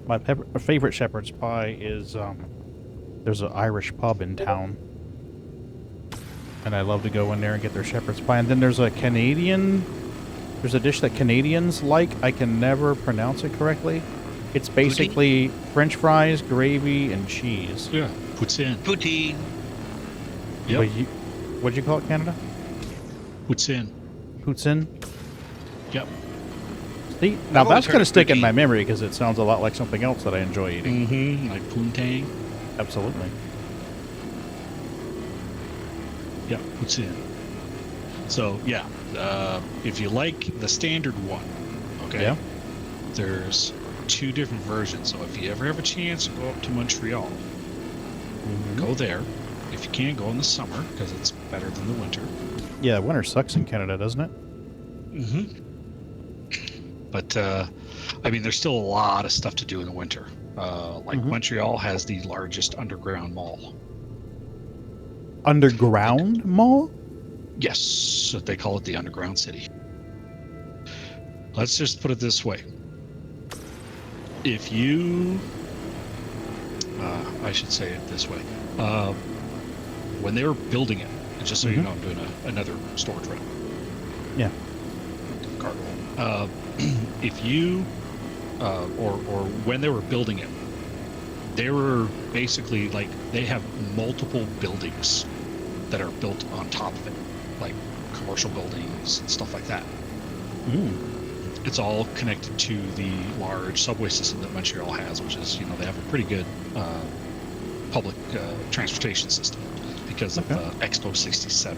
My favorite shepherd's pie is, there's an Irish pub in town. And I love to go in there and get their shepherd's pie. And then there's a Canadian... There's a dish that Canadians like. I can never pronounce it correctly. It's basically French fries, gravy, and cheese. Yeah, poutine. Poutine. Yep. What'd you call it, Canada? Poutine. Poutine? Yep. See, now I've always that's heard going to of stick in poutine. my memory because it sounds a lot like something else that I enjoy eating. Mm-hmm. Like poontang. Absolutely. Yeah, poutine. So, yeah. If you like the standard one, okay? Yeah. There's 2 different versions. So if you ever have a chance to go up to Montreal, go there. If you can, go in the summer because it's better than the winter. Yeah, winter sucks in Canada, doesn't it? Mm-hmm. But, I mean, there's still a lot of stuff to do in the winter. Montreal has the largest underground mall. Underground mall? Yes, so they call it the Underground City. Let's just put it this way. If you... I should say it this way. When they were building it, and just so you know, I'm doing another storage run. Yeah. Cargo. If you... or when they were building it, They were basically like they have multiple buildings that are built on top of it, like commercial buildings and stuff like that. It's all connected to the large subway system that Montreal has, which is, you know, they have a pretty good public transportation system because of Expo 67.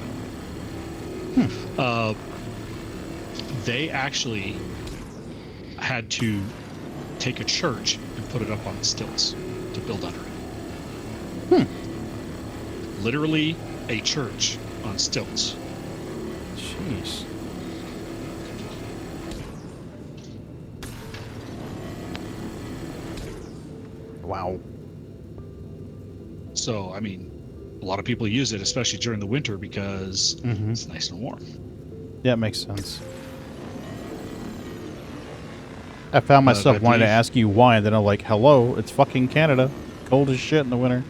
They actually had to take a church and put it up on stilts to build under it. Literally a church on stilts. Jeez. Wow. So, I mean, a lot of people use it, especially during the winter, because it's nice and warm. Yeah, it makes sense. I found myself wanting to ask you why, and then I'm like, hello, it's fucking Canada. Cold as shit in the winter.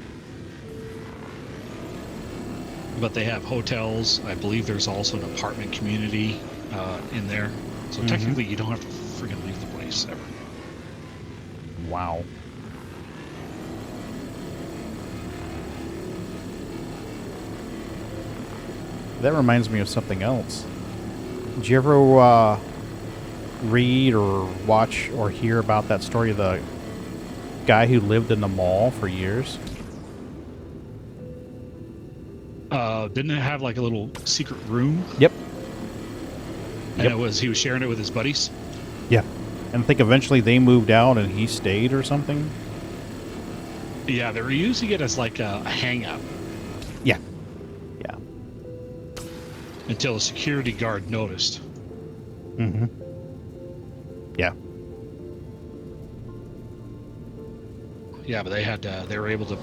But they have hotels. I believe there's also an apartment community in there. So technically, you don't have to freaking leave the place ever. Wow. That reminds me of something else. Did you ever read or watch or hear about that story of the guy who lived in the mall for years? Didn't it have like a little secret room? Yep. And he was sharing it with his buddies? Yeah. And I think eventually they moved out and he stayed or something? Yeah, they were using it as like a hangout. Yeah. Yeah. Until a security guard noticed. Yeah. Yeah, but they were able to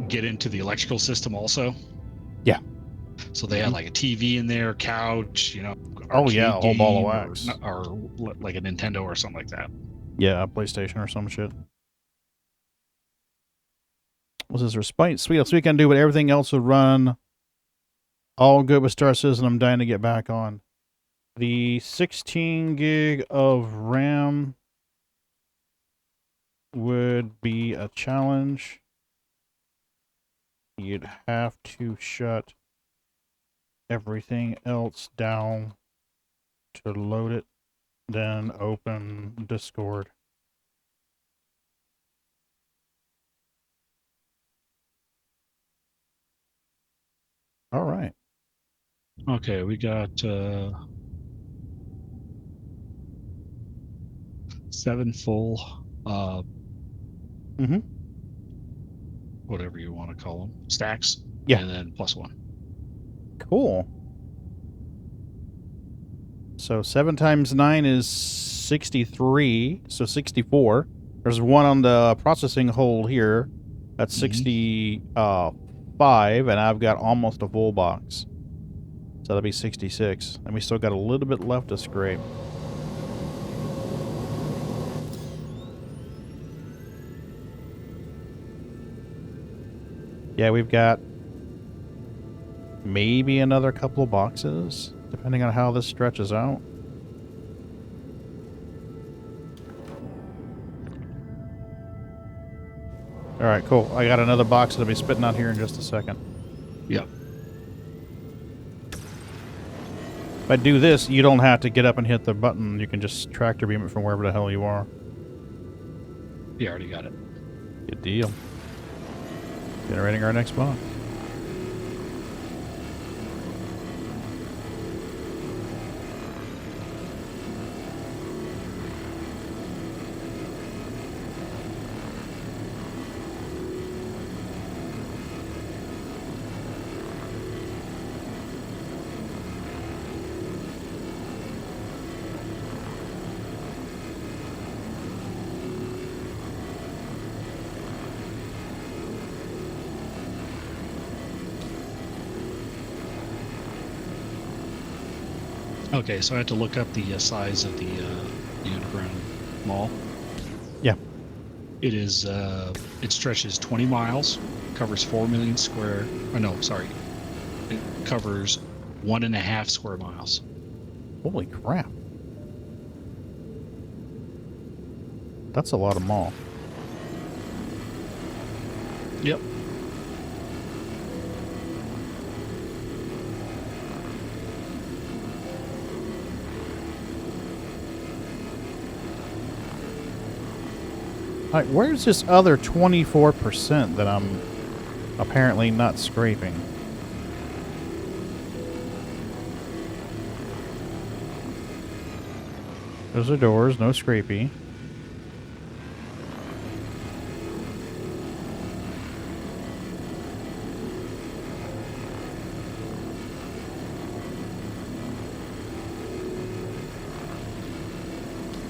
get into the electrical system also. Yeah. So they had like a TV in there, couch, you know. Oh yeah, a whole ball of wax. Or like a Nintendo or something like that. Yeah, a PlayStation or some shit. Was this respite? Sweet, so we can do what everything else would run. All good with Star Citizen. I'm dying to get back on. The 16 gig of RAM would be a challenge. You'd have to shut everything else down to load it, then open Discord. All right. Okay, we got 7 full whatever you want to call them, stacks. Yeah. And then +1. Cool. So 7 times 9 is 63, so 64. There's one on the processing hold here. That's 65, and I've got almost a full box. So that'll be 66. And we still got a little bit left to scrape. Yeah, we've got maybe another couple of boxes, depending on how this stretches out. Alright, cool. I got another box that'll be spitting out here in just a second. Yep. If I do this, you don't have to get up and hit the button. You can just tractor beam it from wherever the hell you are. You already got it. Good deal. Generating our next box. Okay, so I had to look up the size of the underground mall. Yeah. It is, it stretches 20 miles, covers 4 million square, oh no, sorry. It covers 1.5 square miles. Holy crap. That's a lot of mall. Yep. Alright, where's this other 24% that I'm apparently not scraping? Those are doors, no scrapey.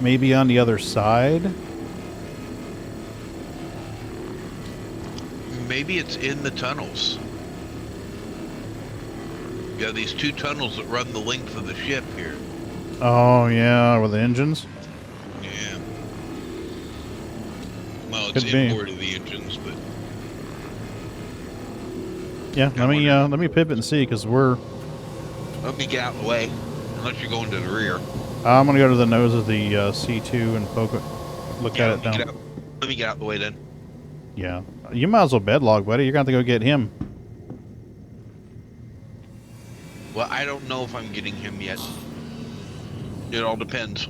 Maybe on the other side? Maybe it's in the tunnels. You have these 2 tunnels that run the length of the ship here. Oh, yeah, with the engines? Yeah. Well, it's Could be. inboard of the engines, but Yeah, let me pivot and see, because we're... let me get out of the way. Unless you're going to the rear. I'm going to go to the nose of the C2 and look at it down. Let me get out of the way then. Yeah. You might as well bedlog, buddy. You're going to have to go get him. Well, I don't know if I'm getting him yet. It all depends.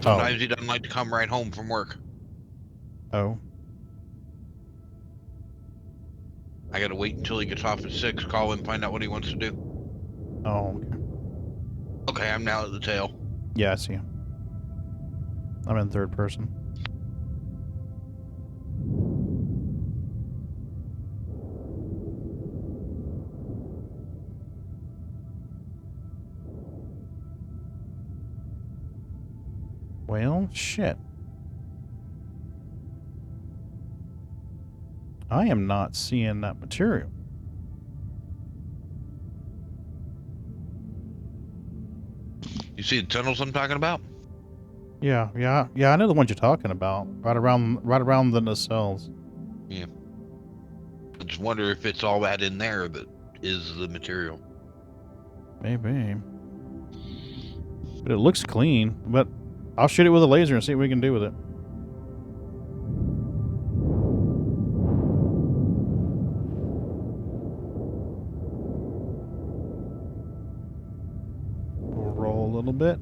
Sometimes he doesn't like to come right home from work. Oh. I gotta wait until he gets off at 6, call him, find out what he wants to do. Oh, okay. Okay, I'm now at the tail. Yeah, I see him. I'm in third person. Well, shit. I am not seeing that material. You see the tunnels I'm talking about? Yeah, I know the ones you're talking about. Right around the nacelles. Yeah. I just wonder if it's all that in there that is the material. Maybe. But it looks clean. But I'll shoot it with a laser and see what we can do with it. We'll roll a little bit.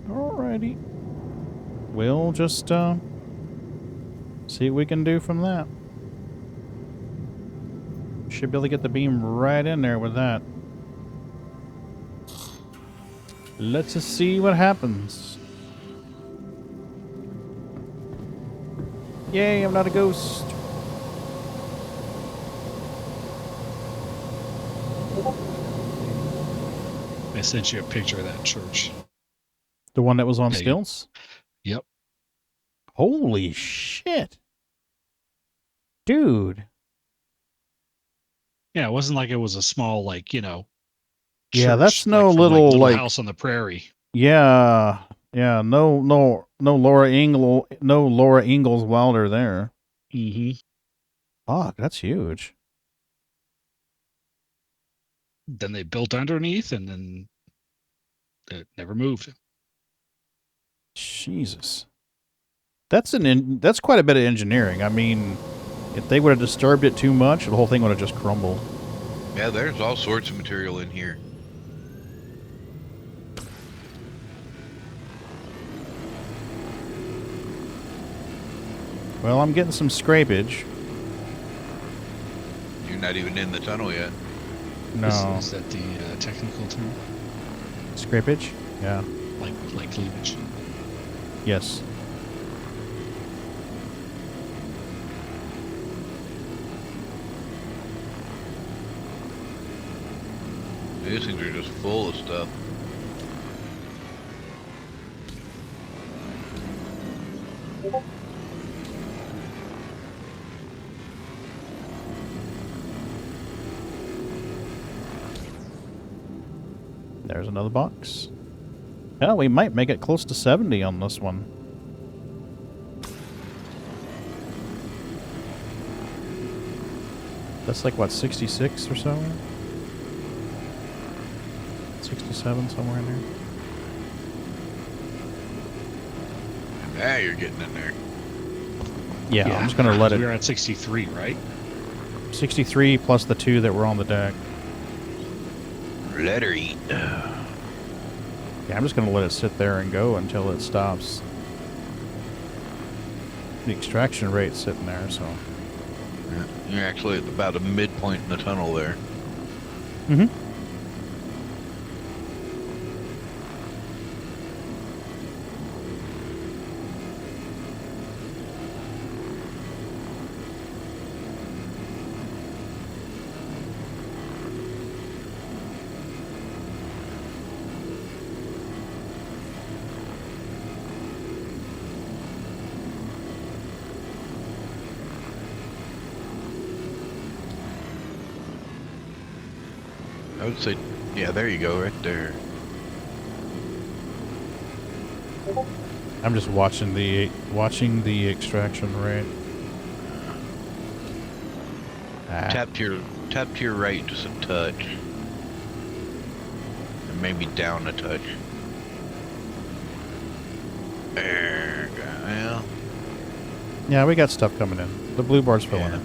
Alrighty. We'll just see what we can do from that. Should be able to get the beam right in there with that. Let's just see what happens. Yay, I'm not a ghost. I sent you a picture of that church. The one that was on Pagan. stilts? Yep. Holy shit. Dude. Yeah, it wasn't like it was a small, like, you know, Yeah, church, that's no like, from, little, like, like house on the prairie. Yeah. Yeah, no Laura Ingalls Wilder there. Mm-hmm. Fuck, that's huge. Then they built underneath, and then it never moved. Jesus. That's quite a bit of engineering. I mean, if they would have disturbed it too much, the whole thing would have just crumbled. Yeah, there's all sorts of material in here. Well, I'm getting some scrapage. You're not even in the tunnel yet. No. Is that the technical term? Scrapage? Yeah. Like cleavage. Yes. These things are just full of stuff. There's another box. Hell, we might make it close to 70 on this one. That's like, what, 66 or so? 67, somewhere in there. Now you're getting in there. Yeah, I'm just going to let We're it... at 63, right? 63 plus the 2 that were on the deck. Let her eat. Yeah, I'm just going to let it sit there and go until it stops. The extraction rate's sitting there, so... Yeah, you're actually at about a midpoint in the tunnel there. Mm-hmm. I would say, yeah, there you go, right there. I'm just watching the extraction rate. Tap to your right just a touch. And maybe down a touch. There, well. Yeah, we got stuff coming in. The blue bar's filling in.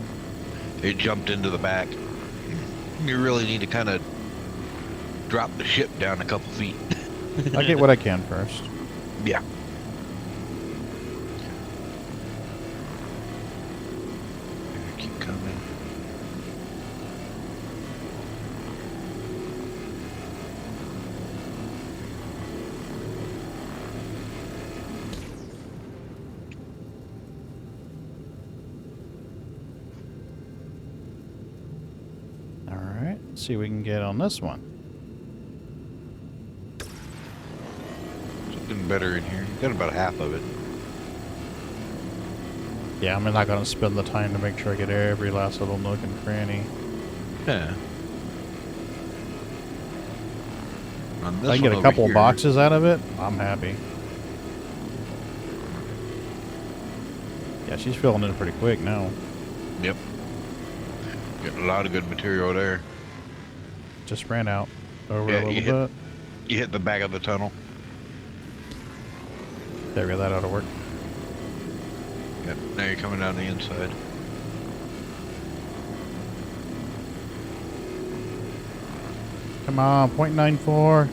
It jumped into the back. You really need to kind of drop the ship down a couple feet. I'll get what I can first. Yeah. Keep coming. All right, let's see what we can get on this one. Something better in here. You got about half of it. Yeah, I'm not going to spend the time to make sure I get every last little nook and cranny. Yeah. On If this I can get one a over couple here, boxes out of it, I'm happy. Yeah, she's filling in pretty quick now. Yep. Getting a lot of good material there. Just ran out over Yeah, a little bit. You hit the back of the tunnel. There we go, that ought to work. Yep. Now you're coming down the inside. Come on, 0.94.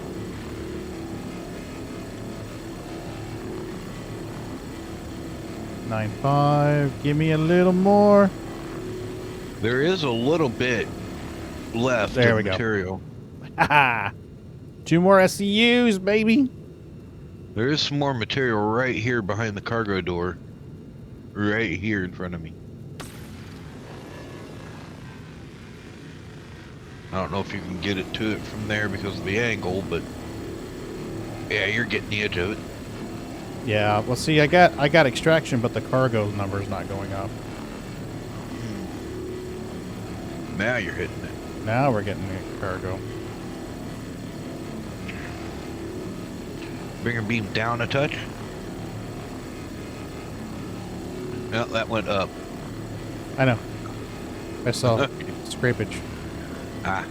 .95. Give me a little more. There is a little bit left There of we go. material. Haha. 2 more SCUs, baby. There is some more material right here behind the cargo door. Right here in front of me. I don't know if you can get it to it from there because of the angle, but yeah, you're getting the edge of it. Yeah, well, see, I got extraction, but the cargo number's not going up. Now you're hitting it. Now we're getting the cargo. Bring your beam down a touch. No, that went up. I know. I saw scrapage. Ah.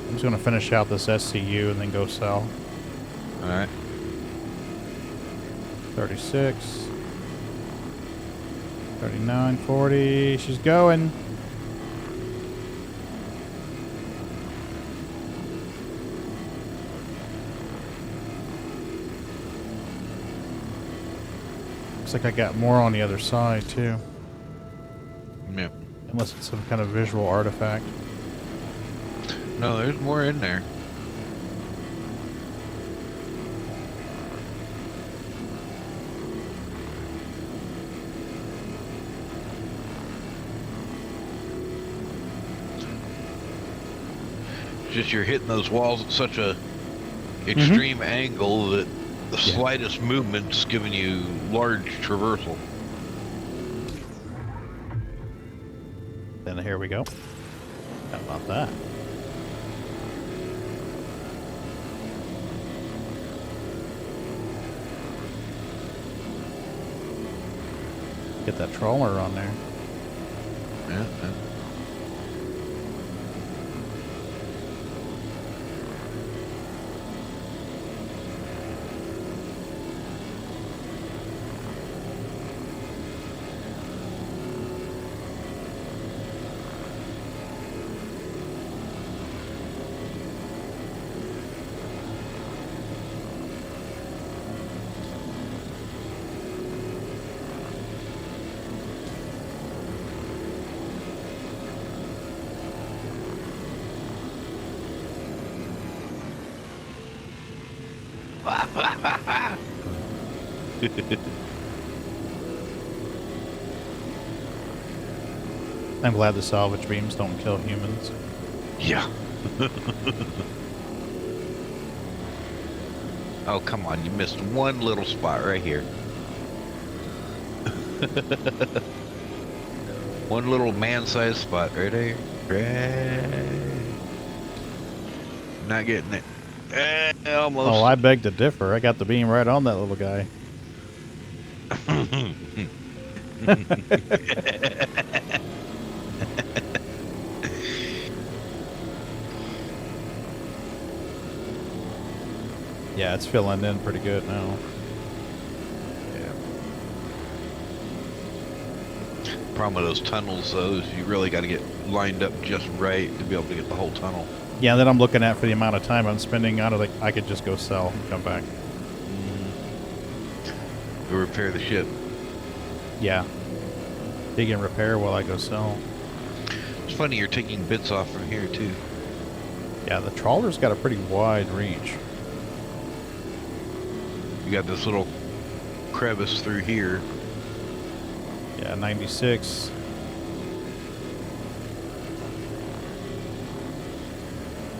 I'm just going to finish out this SCU and then go sell. Alright. 36. 39, 40. She's going. Looks like I got more on the other side, too. Yep. Unless it's some kind of visual artifact. No, there's more in there. Just you're hitting those walls at such a extreme angle that the slightest movement's giving you large traversal. Then here we go. How about that? Get that trawler on there. Yeah. I'm glad the salvage beams don't kill humans. Yeah. Oh, come on. You missed one little spot right here. One little man-sized spot right there. Right. Not getting it. Almost. Oh, I beg to differ. I got the beam right on that little guy. Yeah, it's filling in pretty good now. Yeah. Problem with those tunnels, though, is you really got to get lined up just right to be able to get the whole tunnel. Yeah, then I'm looking at for the amount of time I'm spending out of like I could just go sell and come back. Go repair the ship. Yeah. Dig and repair while I go sell. It's funny you're taking bits off from here too. Yeah, the trawler's got a pretty wide reach. You got this little crevice through here. Yeah, 96.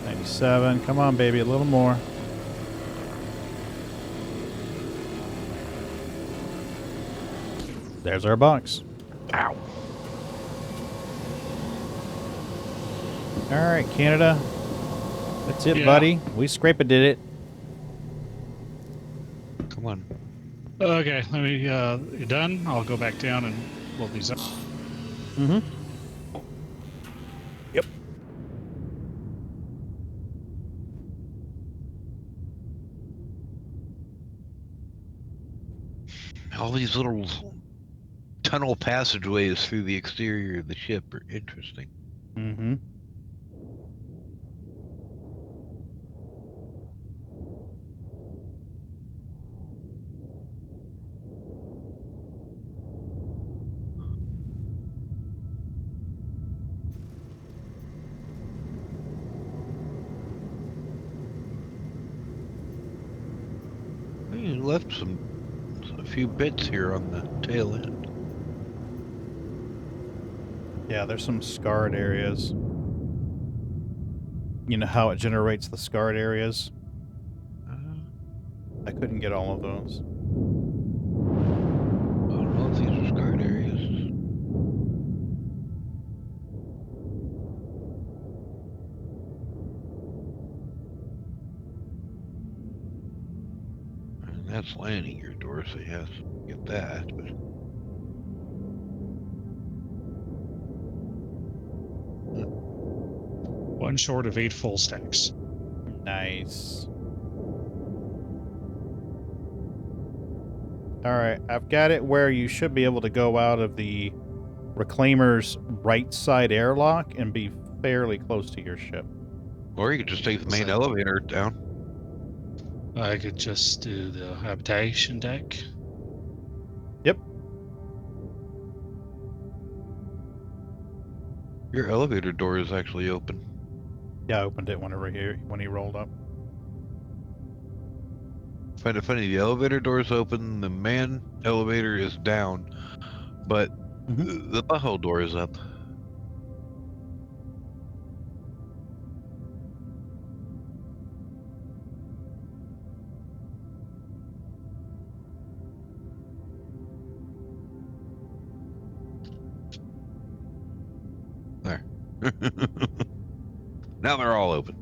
$97. Come on, baby, a little more. There's our box. Ow. All right, Canada. That's it, Yeah. buddy. We scraped it. Come on. Okay, let me. You done? I'll go back down and load these up. Mm-hmm. Yep. All these little tunnel passageways through the exterior of the ship are interesting. Mm-hmm. You left a few bits here on the tail end. Yeah, there's some scarred areas. You know how it generates the scarred areas? I couldn't get all of those. I don't know if these are scarred areas. And that's landing your door, so you have to get that. But One short of 8 full stacks. Nice. Alright, I've got it where you should be able to go out of the Reclaimer's right side airlock and be fairly close to your ship. or you could just take the main elevator down. I could just do the habitation deck. Yep. Your elevator door is actually open. Yeah, I opened it when he rolled up. Find it funny, the elevator door is open, the man elevator is down, but the butthole door is up. There. Now they're all open.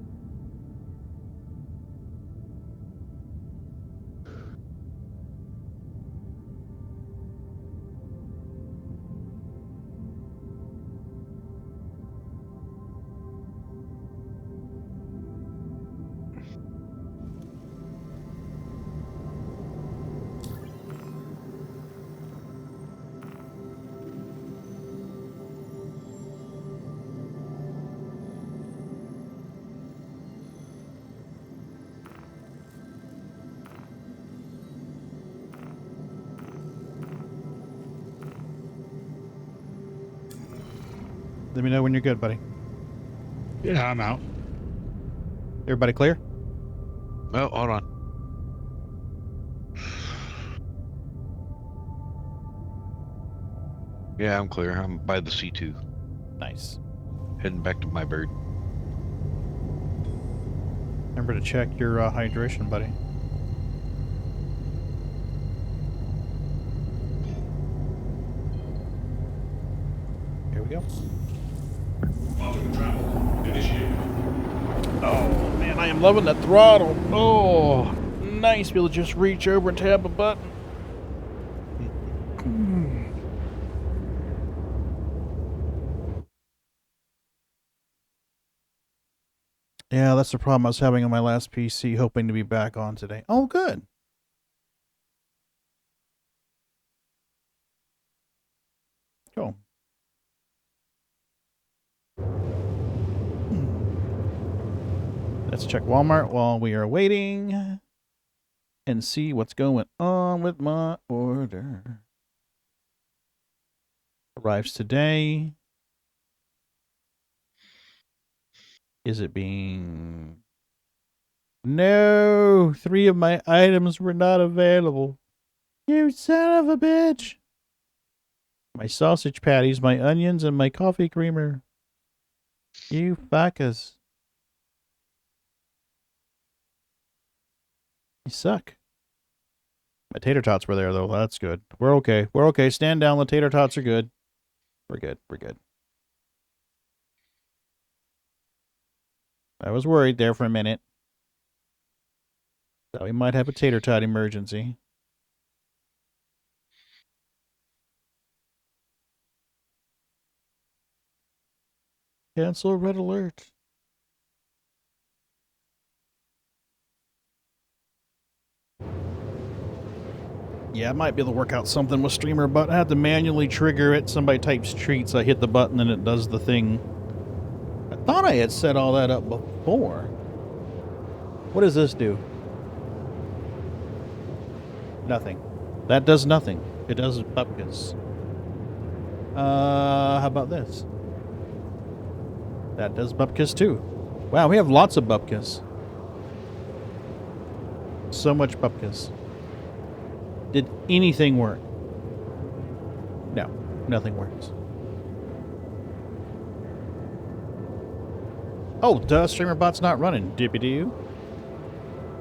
Let me know when you're good, buddy. Yeah, I'm out. Everybody clear? Oh, hold on. Yeah, I'm clear. I'm by the C2. Nice. Heading back to my bird. Remember to check your hydration, buddy. Here we go. Oh, man, I am loving the throttle. Oh, nice. Be able to just reach over and tap a button. Yeah, that's the problem I was having on my last PC, hoping to be back on today. Oh, good. Cool. Let's check Walmart while we are waiting and see what's going on with my order. Arrives today. Is it being... No! 3 of my items were not available. You son of a bitch! My sausage patties, my onions, and my coffee creamer. You fuckers. You suck. My tater tots were there, though. That's good. We're okay. We're okay. Stand down. The tater tots are good. We're good. We're good. I was worried there for a minute. Thought we might have a tater tot emergency. Cancel red alert. Yeah, I might be able to work out something with Streamer, but I had to manually trigger it. Somebody types treats, I hit the button and it does the thing. I thought I had set all that up before. What does this do? Nothing. That does nothing. It does bupkis. How about this? That does bupkis too. Wow, we have lots of bupkis. So much bupkis. Did anything work? No, nothing works. Oh, duh, StreamerBot's not running. Dippy-doo.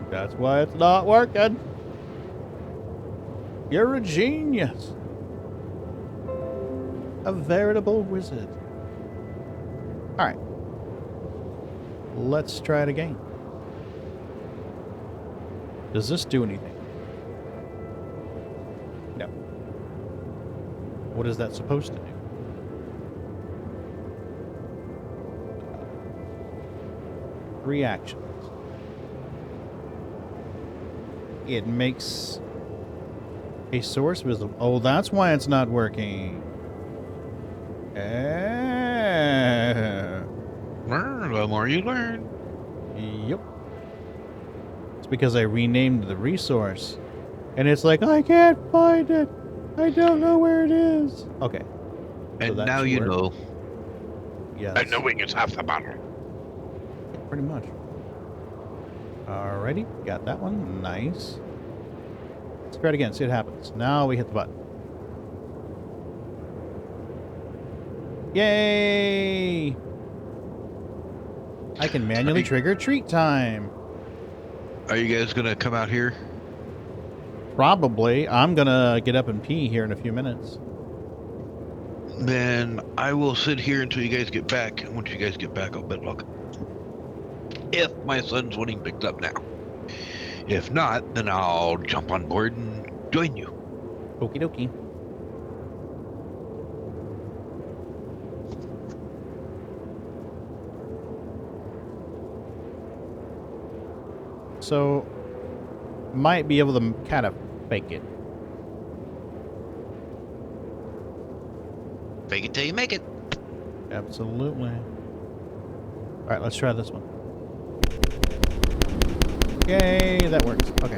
That's why it's not working. You're a genius. A veritable wizard. Alright. Let's try it again. Does this do anything? No. What is that supposed to do? Reactions. It makes a source visible. Oh, that's why it's not working. The more you learn. Yep. It's because I renamed the resource. And it's like, I can't find it. I don't know where it is. Okay. And so now you know. Yes. And knowing is half the battle. Pretty much. Alrighty. Got that one. Nice. Let's try it again. See what happens. Now we hit the button. Yay! I can manually trigger treat time. Are you guys gonna come out here? Probably. I'm gonna get up and pee here in a few minutes. Then I will sit here until you guys get back. And once you guys get back, I'll bedlock. If my son's winning picks up now. If not, then I'll jump on board and join you. Okie dokie. So, might be able to kind of fake it. Fake it till you make it. Absolutely. Alright, let's try this one. Yay, that works. Okay.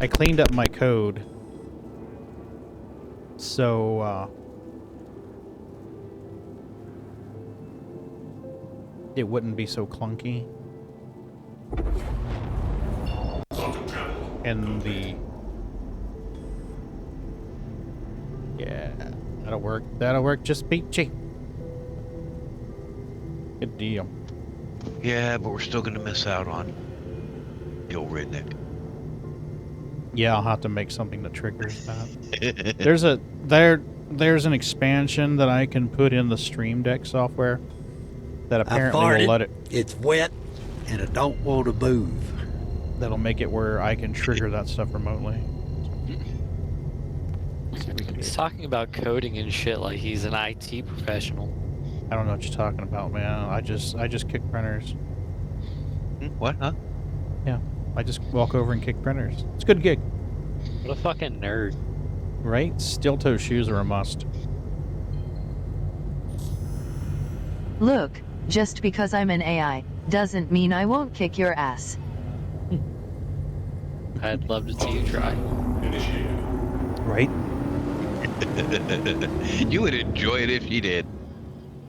I cleaned up my code. So, it wouldn't be so clunky. And the... Yeah, that'll work. That'll work just peachy. Good deal. Yeah, but we're still going to miss out on the old redneck. Yeah, I'll have to make something that triggers that. There's an expansion that I can put in the Stream Deck software that apparently will let it. It's wet, and I don't want to move. That'll make it where I can trigger that stuff remotely. He's talking about coding and shit like he's an IT professional. I don't know what you're talking about, man. I just kick printers. What, huh? Yeah, I just walk over and kick printers. It's a good gig. What a fucking nerd. Right? Steel-toe shoes are a must. Look, just because I'm an AI, doesn't mean I won't kick your ass. I'd love to see you try. Right? You would enjoy it if you did.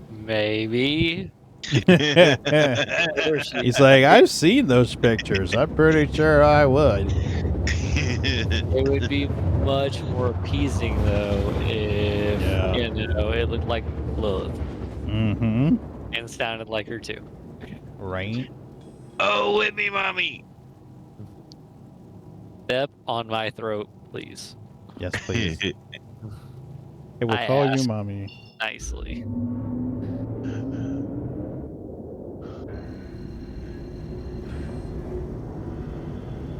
Maybe. He's like, I've seen those pictures. I'm pretty sure I would. It would be much more appeasing though if you know it looked like Lilith. Mm-hmm. And sounded like her too. Right? Oh, with me, mommy. Step on my throat, please. Yes, please. It will I call you asked. mommy. Nicely.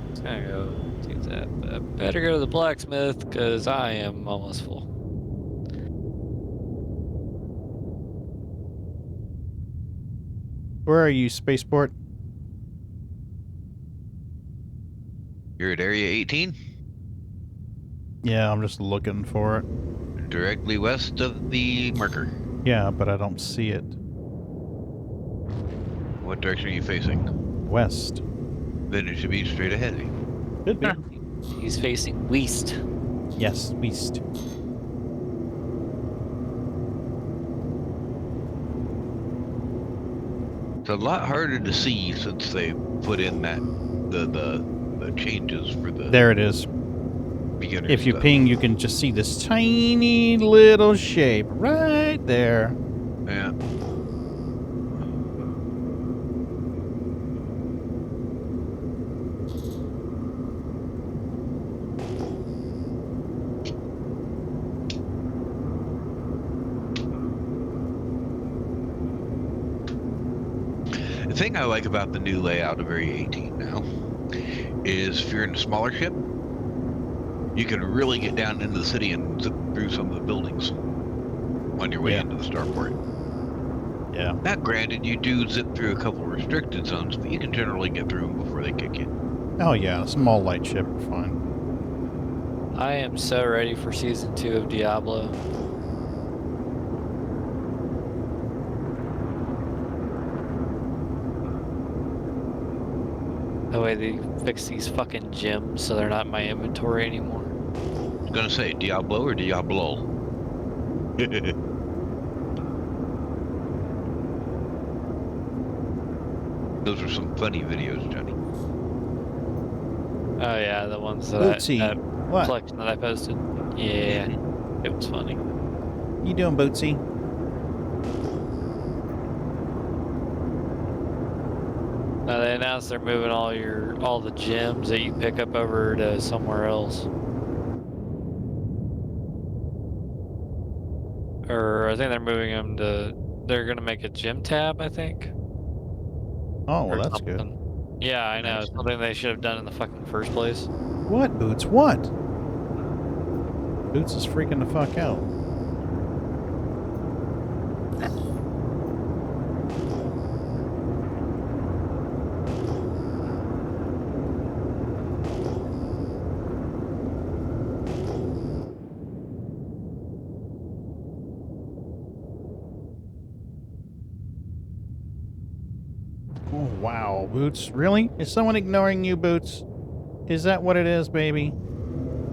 Just gonna go do that. I better go to the blacksmith because I am almost full. Where are you, Spaceport? You're at Area 18? Yeah, I'm just looking for it. Directly west of the marker. Yeah, but I don't see it. What direction are you facing? West. Then it should be straight ahead of you. Could be. He's facing west. Yes, west. It's a lot harder to see since they put in that the changes for the There it is. beginner If you stuff. ping, you can just see this tiny little shape right there. Yeah. The thing I like about the new layout of Area 18 now is if you're in a smaller ship, you can really get down into the city and zip through some of the buildings on your way into the starport. Yeah. Now, granted, you do zip through a couple of restricted zones, but you can generally get through them before they kick you. Oh yeah, a small light ship, fine. I am so ready for season 2 of Diablo. That way they fix these fucking gems so they're not in my inventory anymore. I was gonna say Diablo or Diablo. Those are some funny videos, Johnny. Oh yeah, the ones that Bootsy, that what? collection that I posted. Yeah, it was funny. You doing, Bootsy? No, they announced they're moving all the gems that you pick up over to somewhere else. Or I think they're moving them to. They're gonna make a gym tab, I think. Oh, well, Or that's good. something. Yeah, I know. Nice. Something they should have done in the fucking first place. What, Boots? What? Boots is freaking the fuck out. Oh, wow, Boots. Really? Is someone ignoring you, Boots? Is that what it is, baby?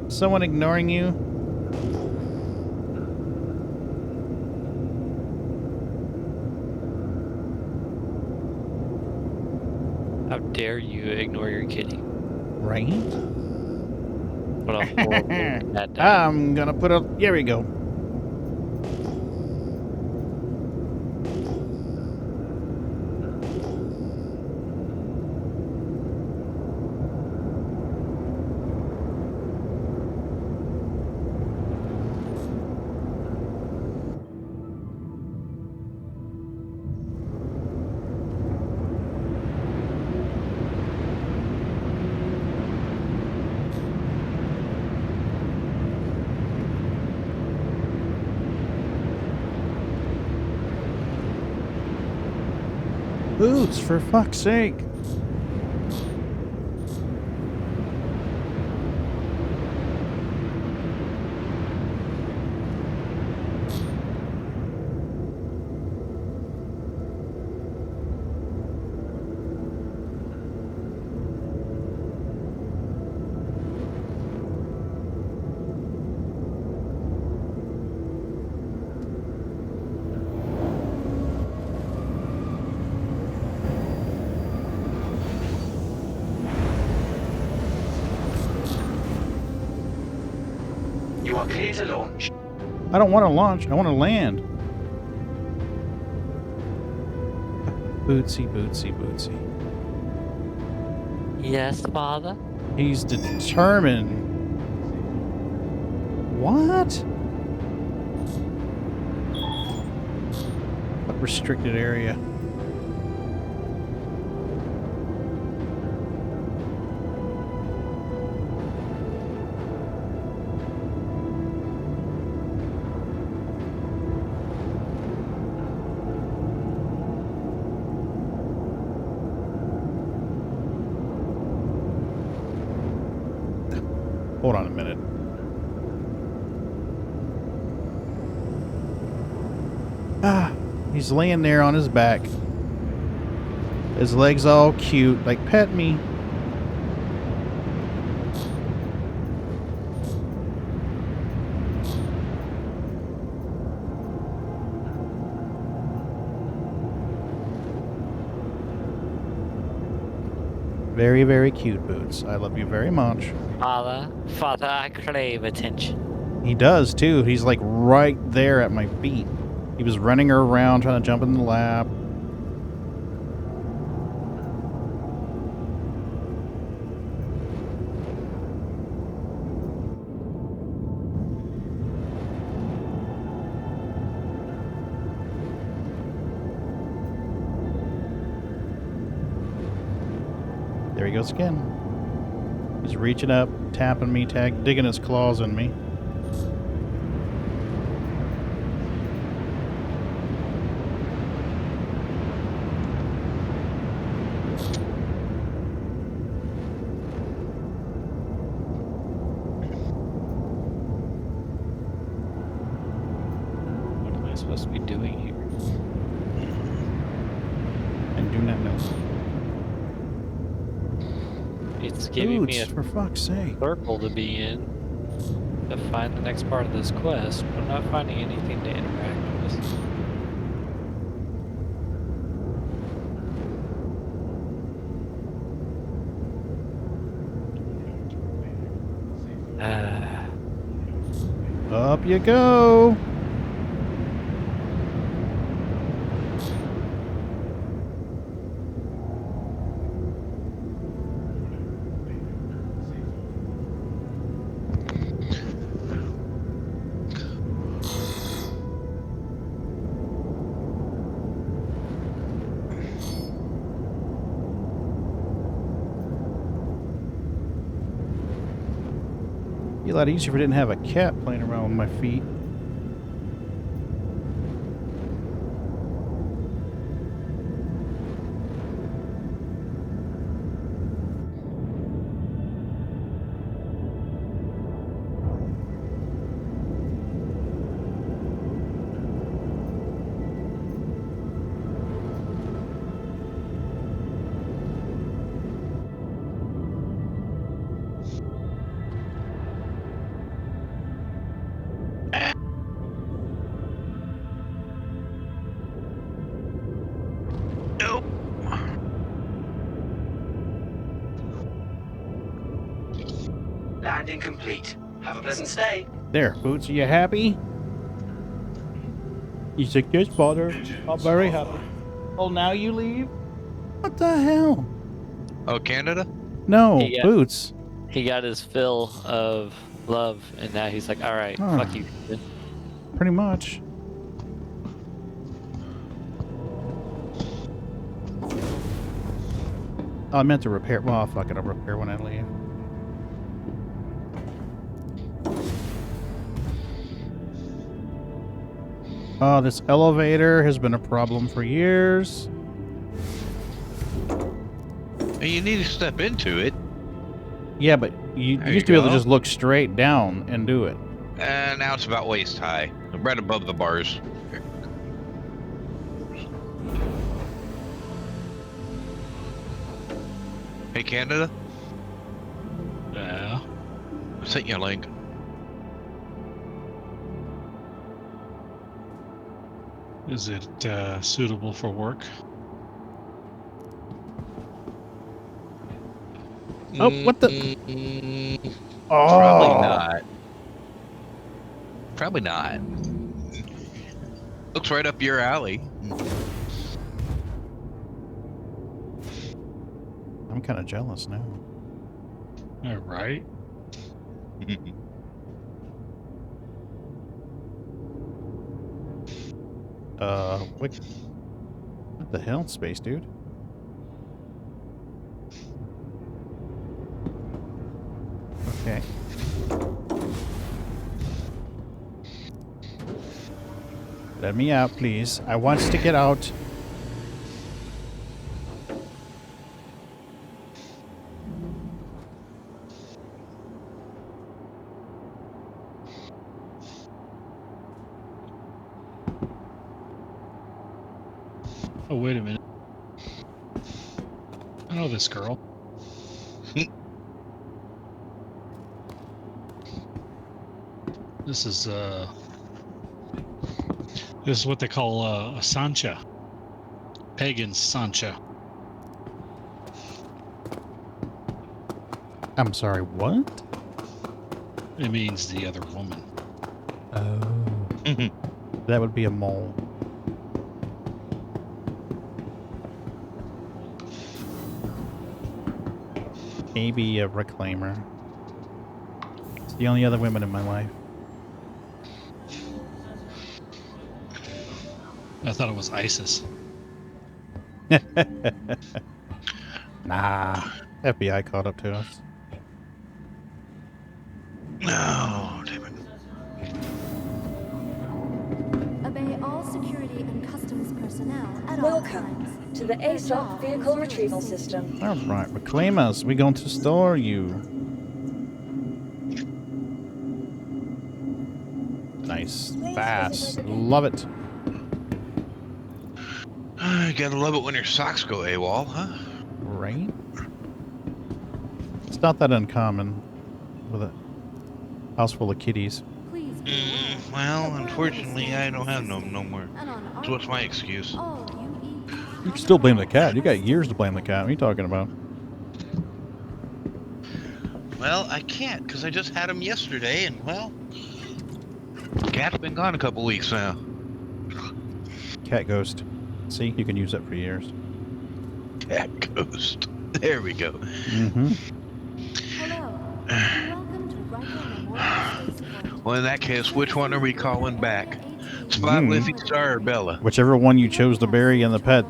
Someone ignoring you? How dare you ignore your kitty? Right? What a horrible cat dog. I'm gonna put a... Here we go. Boots, for fuck's sake. You are clear to launch. I don't want to launch. I want to land. Bootsy, Bootsy, Bootsy. Yes, father? He's determined. What? What restricted area? Hold on a minute. Ah, he's laying there on his back. His legs all cute, like pet me. Very, very cute, Boots. I love you very much. Father, I crave attention. He does, too. He's like right there at my feet. He was running her around, trying to jump in the lap. There he goes again. He's reaching up, tapping me, digging his claws in me. What am I supposed to be doing here? I do not know. It's giving me a Boots, for fuck's sake. circle to be in to find the next part of this quest, but I'm not finding anything to interact with. Up you go. Be a lot easier if I didn't have a cat playing around with my feet. Nope. Landing complete. Have a pleasant stay. There, Boots, are you happy? You said, yes, father. I'm very happy. Oh, now you leave? What the hell? Oh, Canada? No, Yeah. Boots. He got his fill of love, and now he's like, all right, fuck you. Pretty much. Oh, I meant to repair. Well, fuck it, I'll repair when I leave. Oh, this elevator has been a problem for years. And you need to step into it. Yeah, but you There used to you be able to go. just look straight down and do it. And now it's about waist high, right above the bars. Hey, Canada, Yeah. I sent you a link. Is it suitable for work? Oh, what the? Oh, Probably not. Probably not. Looks right up your alley. I'm kind of jealous now. All right. What the hell, space dude? Okay. Let me out, please. I want to get out. Oh, wait a minute. I know this girl. This is what they call a Sancha. Pagan Sancha. I'm sorry, what? It means the other woman. Oh. That would be a mole. Maybe a reclaimer. It's the only other women in my life. I thought it was ISIS. Nah. FBI caught up to us. No, damn it. Obey all security and customs personnel at all times. Welcome to the ASOC vehicle retrieval system. Alright, reclaim us. We're going to store you. Nice. Fast. Love it. Gotta love it when your socks go AWOL, huh? Right? It's not that uncommon with a house full of kitties. Please Well, unfortunately, I don't have no more. So what's my excuse? all you eat. You can still blame the cat. You got years to blame the cat. What are you talking about? Well, I can't, because I just had him yesterday, and, well, cat's been gone a couple weeks now. Cat ghost. See, you can use that for years. Cat ghost. There we go. Mm-hmm. Hello. Welcome to Riker Memorial Spaceport. Well, in that case, which one are we calling back? Spot Liffy Star or Bella? Whichever one you chose to bury in the pet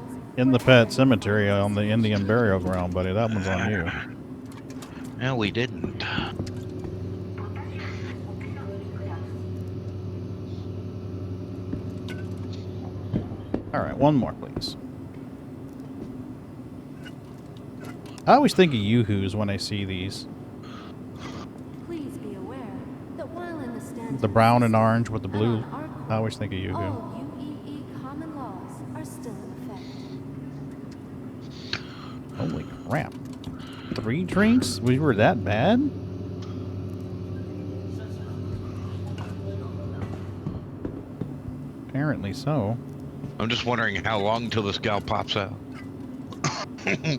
cemetery on the Indian burial ground, buddy. That one's on you. No, we didn't. All right, one more, please. I always think of Yoo-hoos when I see these. Please be aware that while in the standard The brown and system orange with the blue. and on our core, I always think of Yoo-hoo. all UEE common laws are still in effect. Holy crap. 3 drinks? We were that bad? Apparently so. I'm just wondering how long until this gal pops out. Your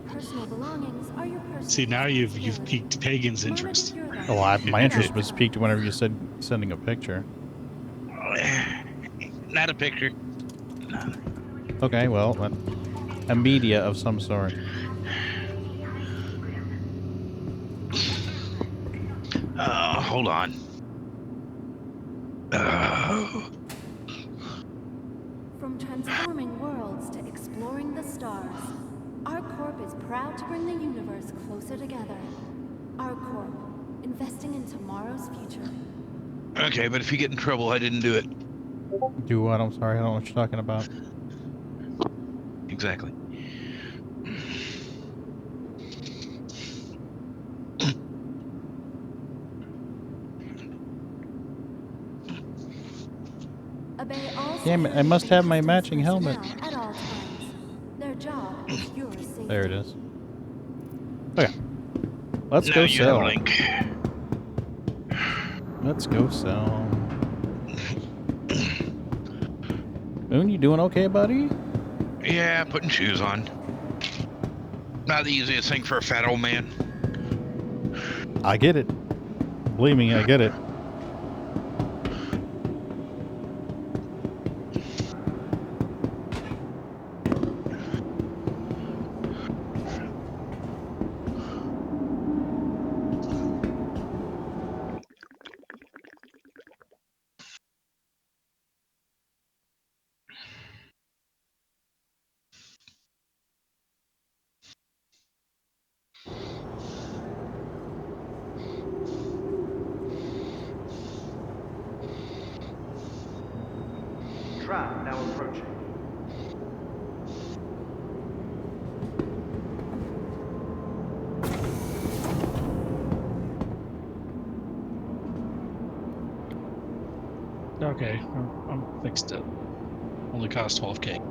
personal belongings are your personal See, now you've responsibility. piqued Pagan's Monitor interest. your life. Oh, my interest That's was right. piqued whenever you said sending a picture. Not a picture. Okay, well, a media of some sort. Hold on. From transforming worlds to exploring the stars, ArcCorp is proud to bring the universe closer together. ArcCorp, investing in tomorrow's future. Okay, but if you get in trouble, I didn't do it. Do what? I'm sorry, I don't know what you're talking about. Exactly. Obey all Damn it, I security must and have my customs matching helmet. personnel at all times. Their job is your safety. There it is. Okay. Let's Now go you have sell. a link. Let's go sell. Moon, you doing okay, buddy? Yeah, putting shoes on. Not the easiest thing for a fat old man. I get it. Believe me, I get it. Trap now approaching. Okay, I'm fixed it. Only cost 12K.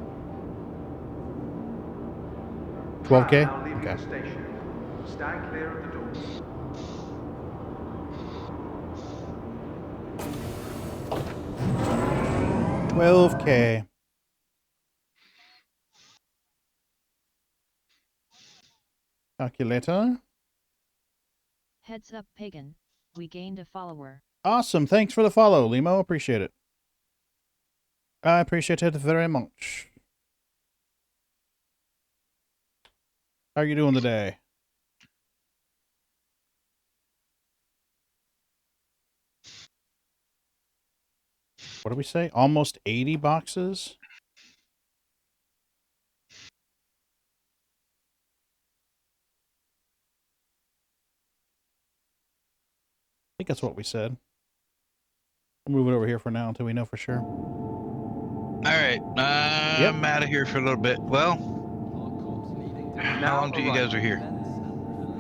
12K? Trap now leaving Okay. the station. Stand clear of the doors. $12K. Calculator. Heads up, Pagan. We gained a follower. Awesome. Thanks for the follow, Limo. Appreciate it. I appreciate it very much. How are you doing today? What did we say? Almost 80 boxes? I think that's what we said. We'll move it over here for now until we know for sure. All right, I'm out of here for a little bit. Well, how long till you guys are here?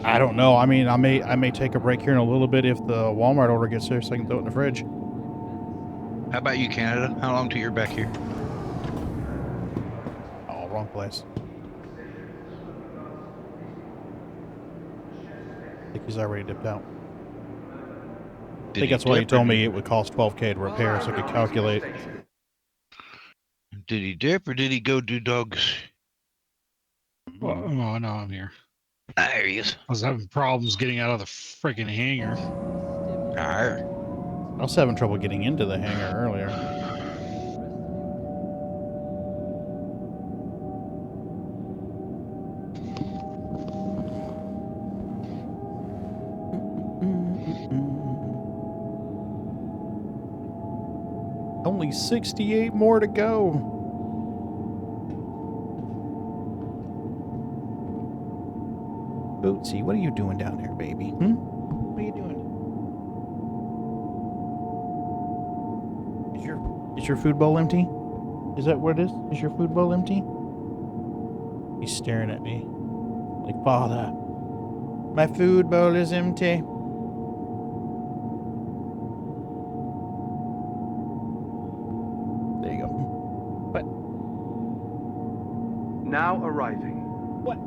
I don't know. I mean, I may take a break here in a little bit if the Walmart order gets here so I can throw it in the fridge. How about you, Canada? How long till you're back here? Oh, wrong place. I think he's already dipped out. I think that's why he told me it would cost 12K to repair so I could calculate. Did he dip or did he go do dogs? Well, oh, no, I'm here. There he is. I was having problems getting out of the freaking hangar. Arr. I was having trouble getting into the hangar earlier. Only 68 more to go. Bootsy, what are you doing down there, baby? What are you doing? Is your food bowl empty? Is that what it is? Is your food bowl empty? He's staring at me. Like, Father, my food bowl is empty. There you go. What? Now arriving. What?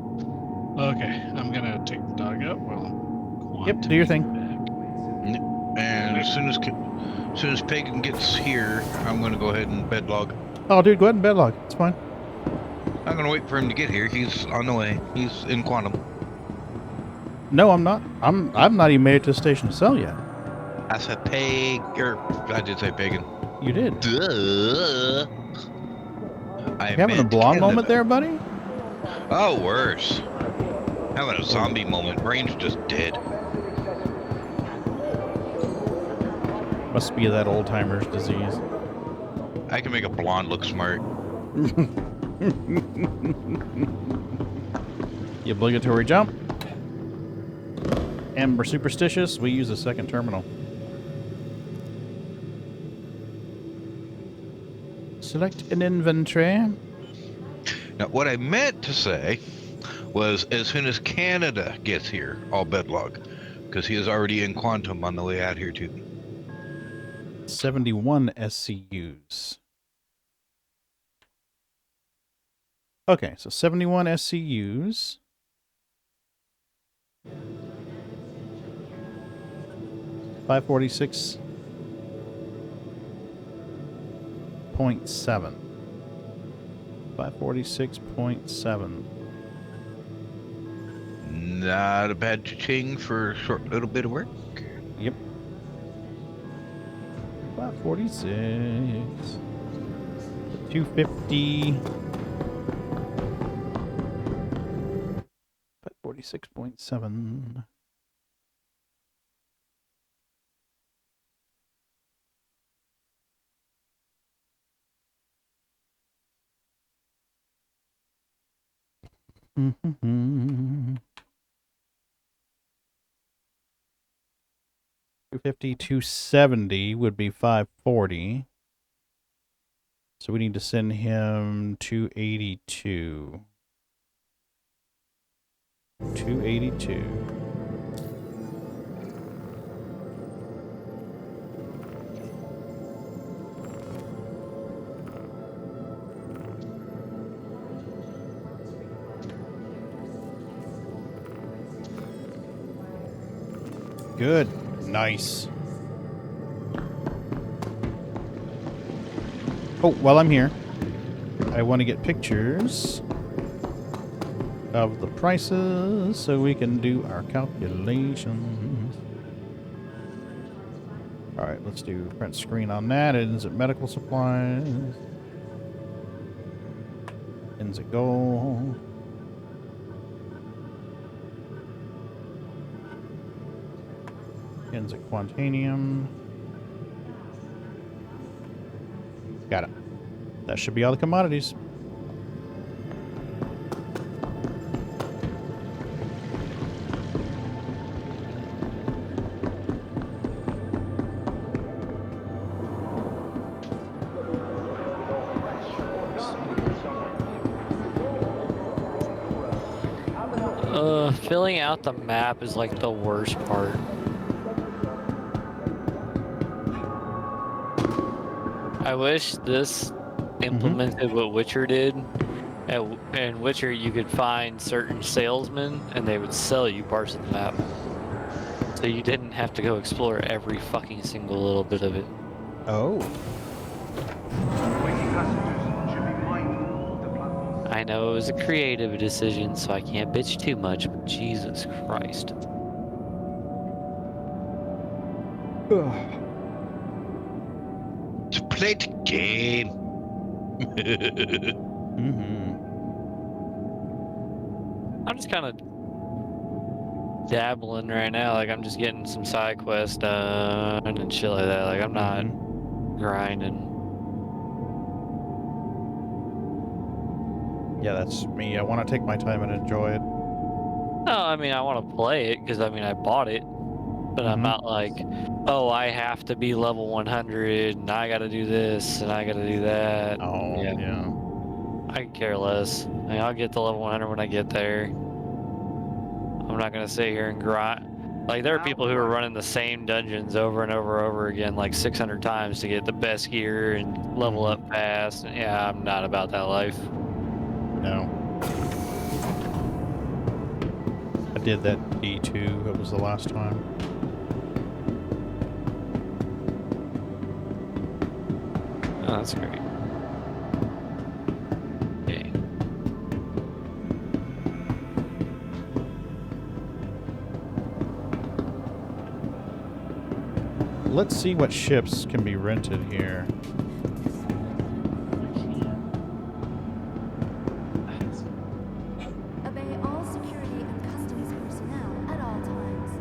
Okay, I'm gonna take the dog out. Well, Yep, do your thing. And as soon as Pagan gets here, I'm gonna go ahead and bedlog. Oh, dude, go ahead and bedlog. It's fine. I'm gonna wait for him to get here. He's on the way. He's in Quantum. No, I'm not. I'm not even made it to the station to sell yet. I said I did say Pagan. You did. Duh. I You having a meant blonde Canada. moment there, buddy? Oh, worse. Having a zombie moment. Brain's just dead. Must be that old timer's disease. I can make a blonde look smart. The obligatory jump. And we're superstitious. We use a second terminal. Select an inventory. Now, what I meant to say was as soon as Canada gets here, I'll bedlog. Because he is already in Quantum on the way out here, too. 71 SCUs. Okay, so 71 SCUs. $546.7. 546.7. Not a bad cha-ching for a short little bit of work. Yep. 546. 250. 546.7. Mm-hmm. 250, 270 would be 540. So we need to send him 282. 282. Good. Nice. Oh, while I'm here, I want to get pictures of the prices so we can do our calculations. Alright, let's do print screen on that. Is it medical supplies? Ends it gold? Ends it quantanium? Got it. That should be all the commodities. Filling out the map is like the worst part. I wish this implemented what Witcher did. In Witcher, you could find certain salesmen, and they would sell you parts of the map. So you didn't have to go explore every fucking single little bit of it. Oh. Waiting passengers should be mindful of the platform. I know it was a creative decision, so I can't bitch too much, but Jesus Christ. To play the game. I'm just kind of dabbling right now. Like, I'm just getting some side quests done and shit like that. Like, I'm not grinding. Yeah, that's me. I want to take my time and enjoy it. No, I mean, I want to play it because, I mean, I bought it. but I'm not like, oh, I have to be level 100 and I got to do this and I got to do that. Oh, yeah. I can care less. I mean, I'll get to level 100 when I get there. I'm not gonna sit here and grind. Like, there are people who are running the same dungeons over and over again, like 600 times to get the best gear and level up fast. And yeah, I'm not about that life. No. I did that D2. It was the last time. Oh, that's great. Okay. Let's see what ships can be rented here. Obey all security and customs personnel at all times.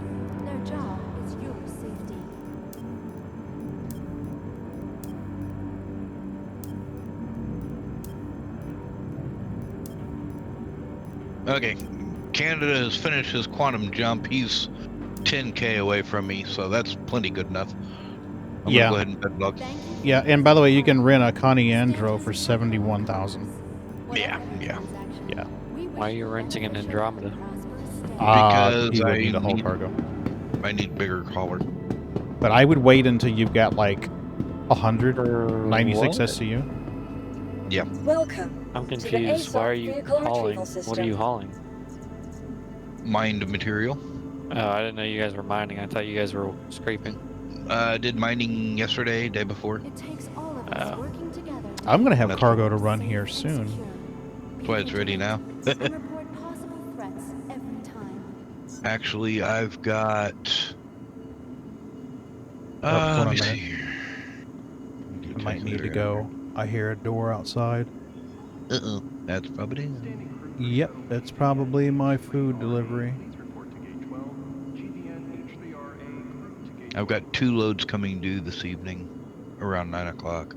Their job is your safety. Okay, Canada has finished his quantum jump. He's 10K away from me, so that's plenty good enough. I'm gonna go ahead and bedlog. Yeah, and by the way, you can rent a Connie Andro for 71,000. Yeah. Why are you renting an Andromeda? Because he would I need a whole cargo. I need bigger hauler. But I would wait until you've got like 196 what? SCU. Yeah. Welcome. I'm to the confused. Why are ASOC you vehicle hauling? retrieval What system. are you hauling? Mined material. Oh, I didn't know you guys were mining. I thought you guys were scraping. Did mining yesterday, day before. It takes all of us working together. I'm going to have That's cargo to run here soon. That's why it's ready now. And report possible threats every time. Actually, I've got. Hold Let on me a see minute. here. I might need to go. I hear a door outside. That's probably. Yep, that's probably my food delivery. I've got 2 loads coming due this evening, around 9 o'clock.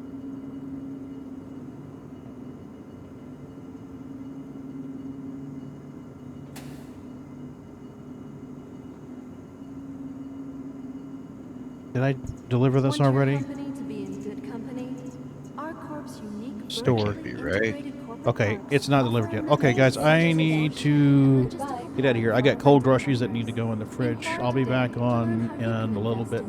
Did I deliver this already? Stored. Right. Okay, it's not delivered yet. Okay, guys, I need to get out of here. I got cold groceries that need to go in the fridge. I'll be back on in a little bit.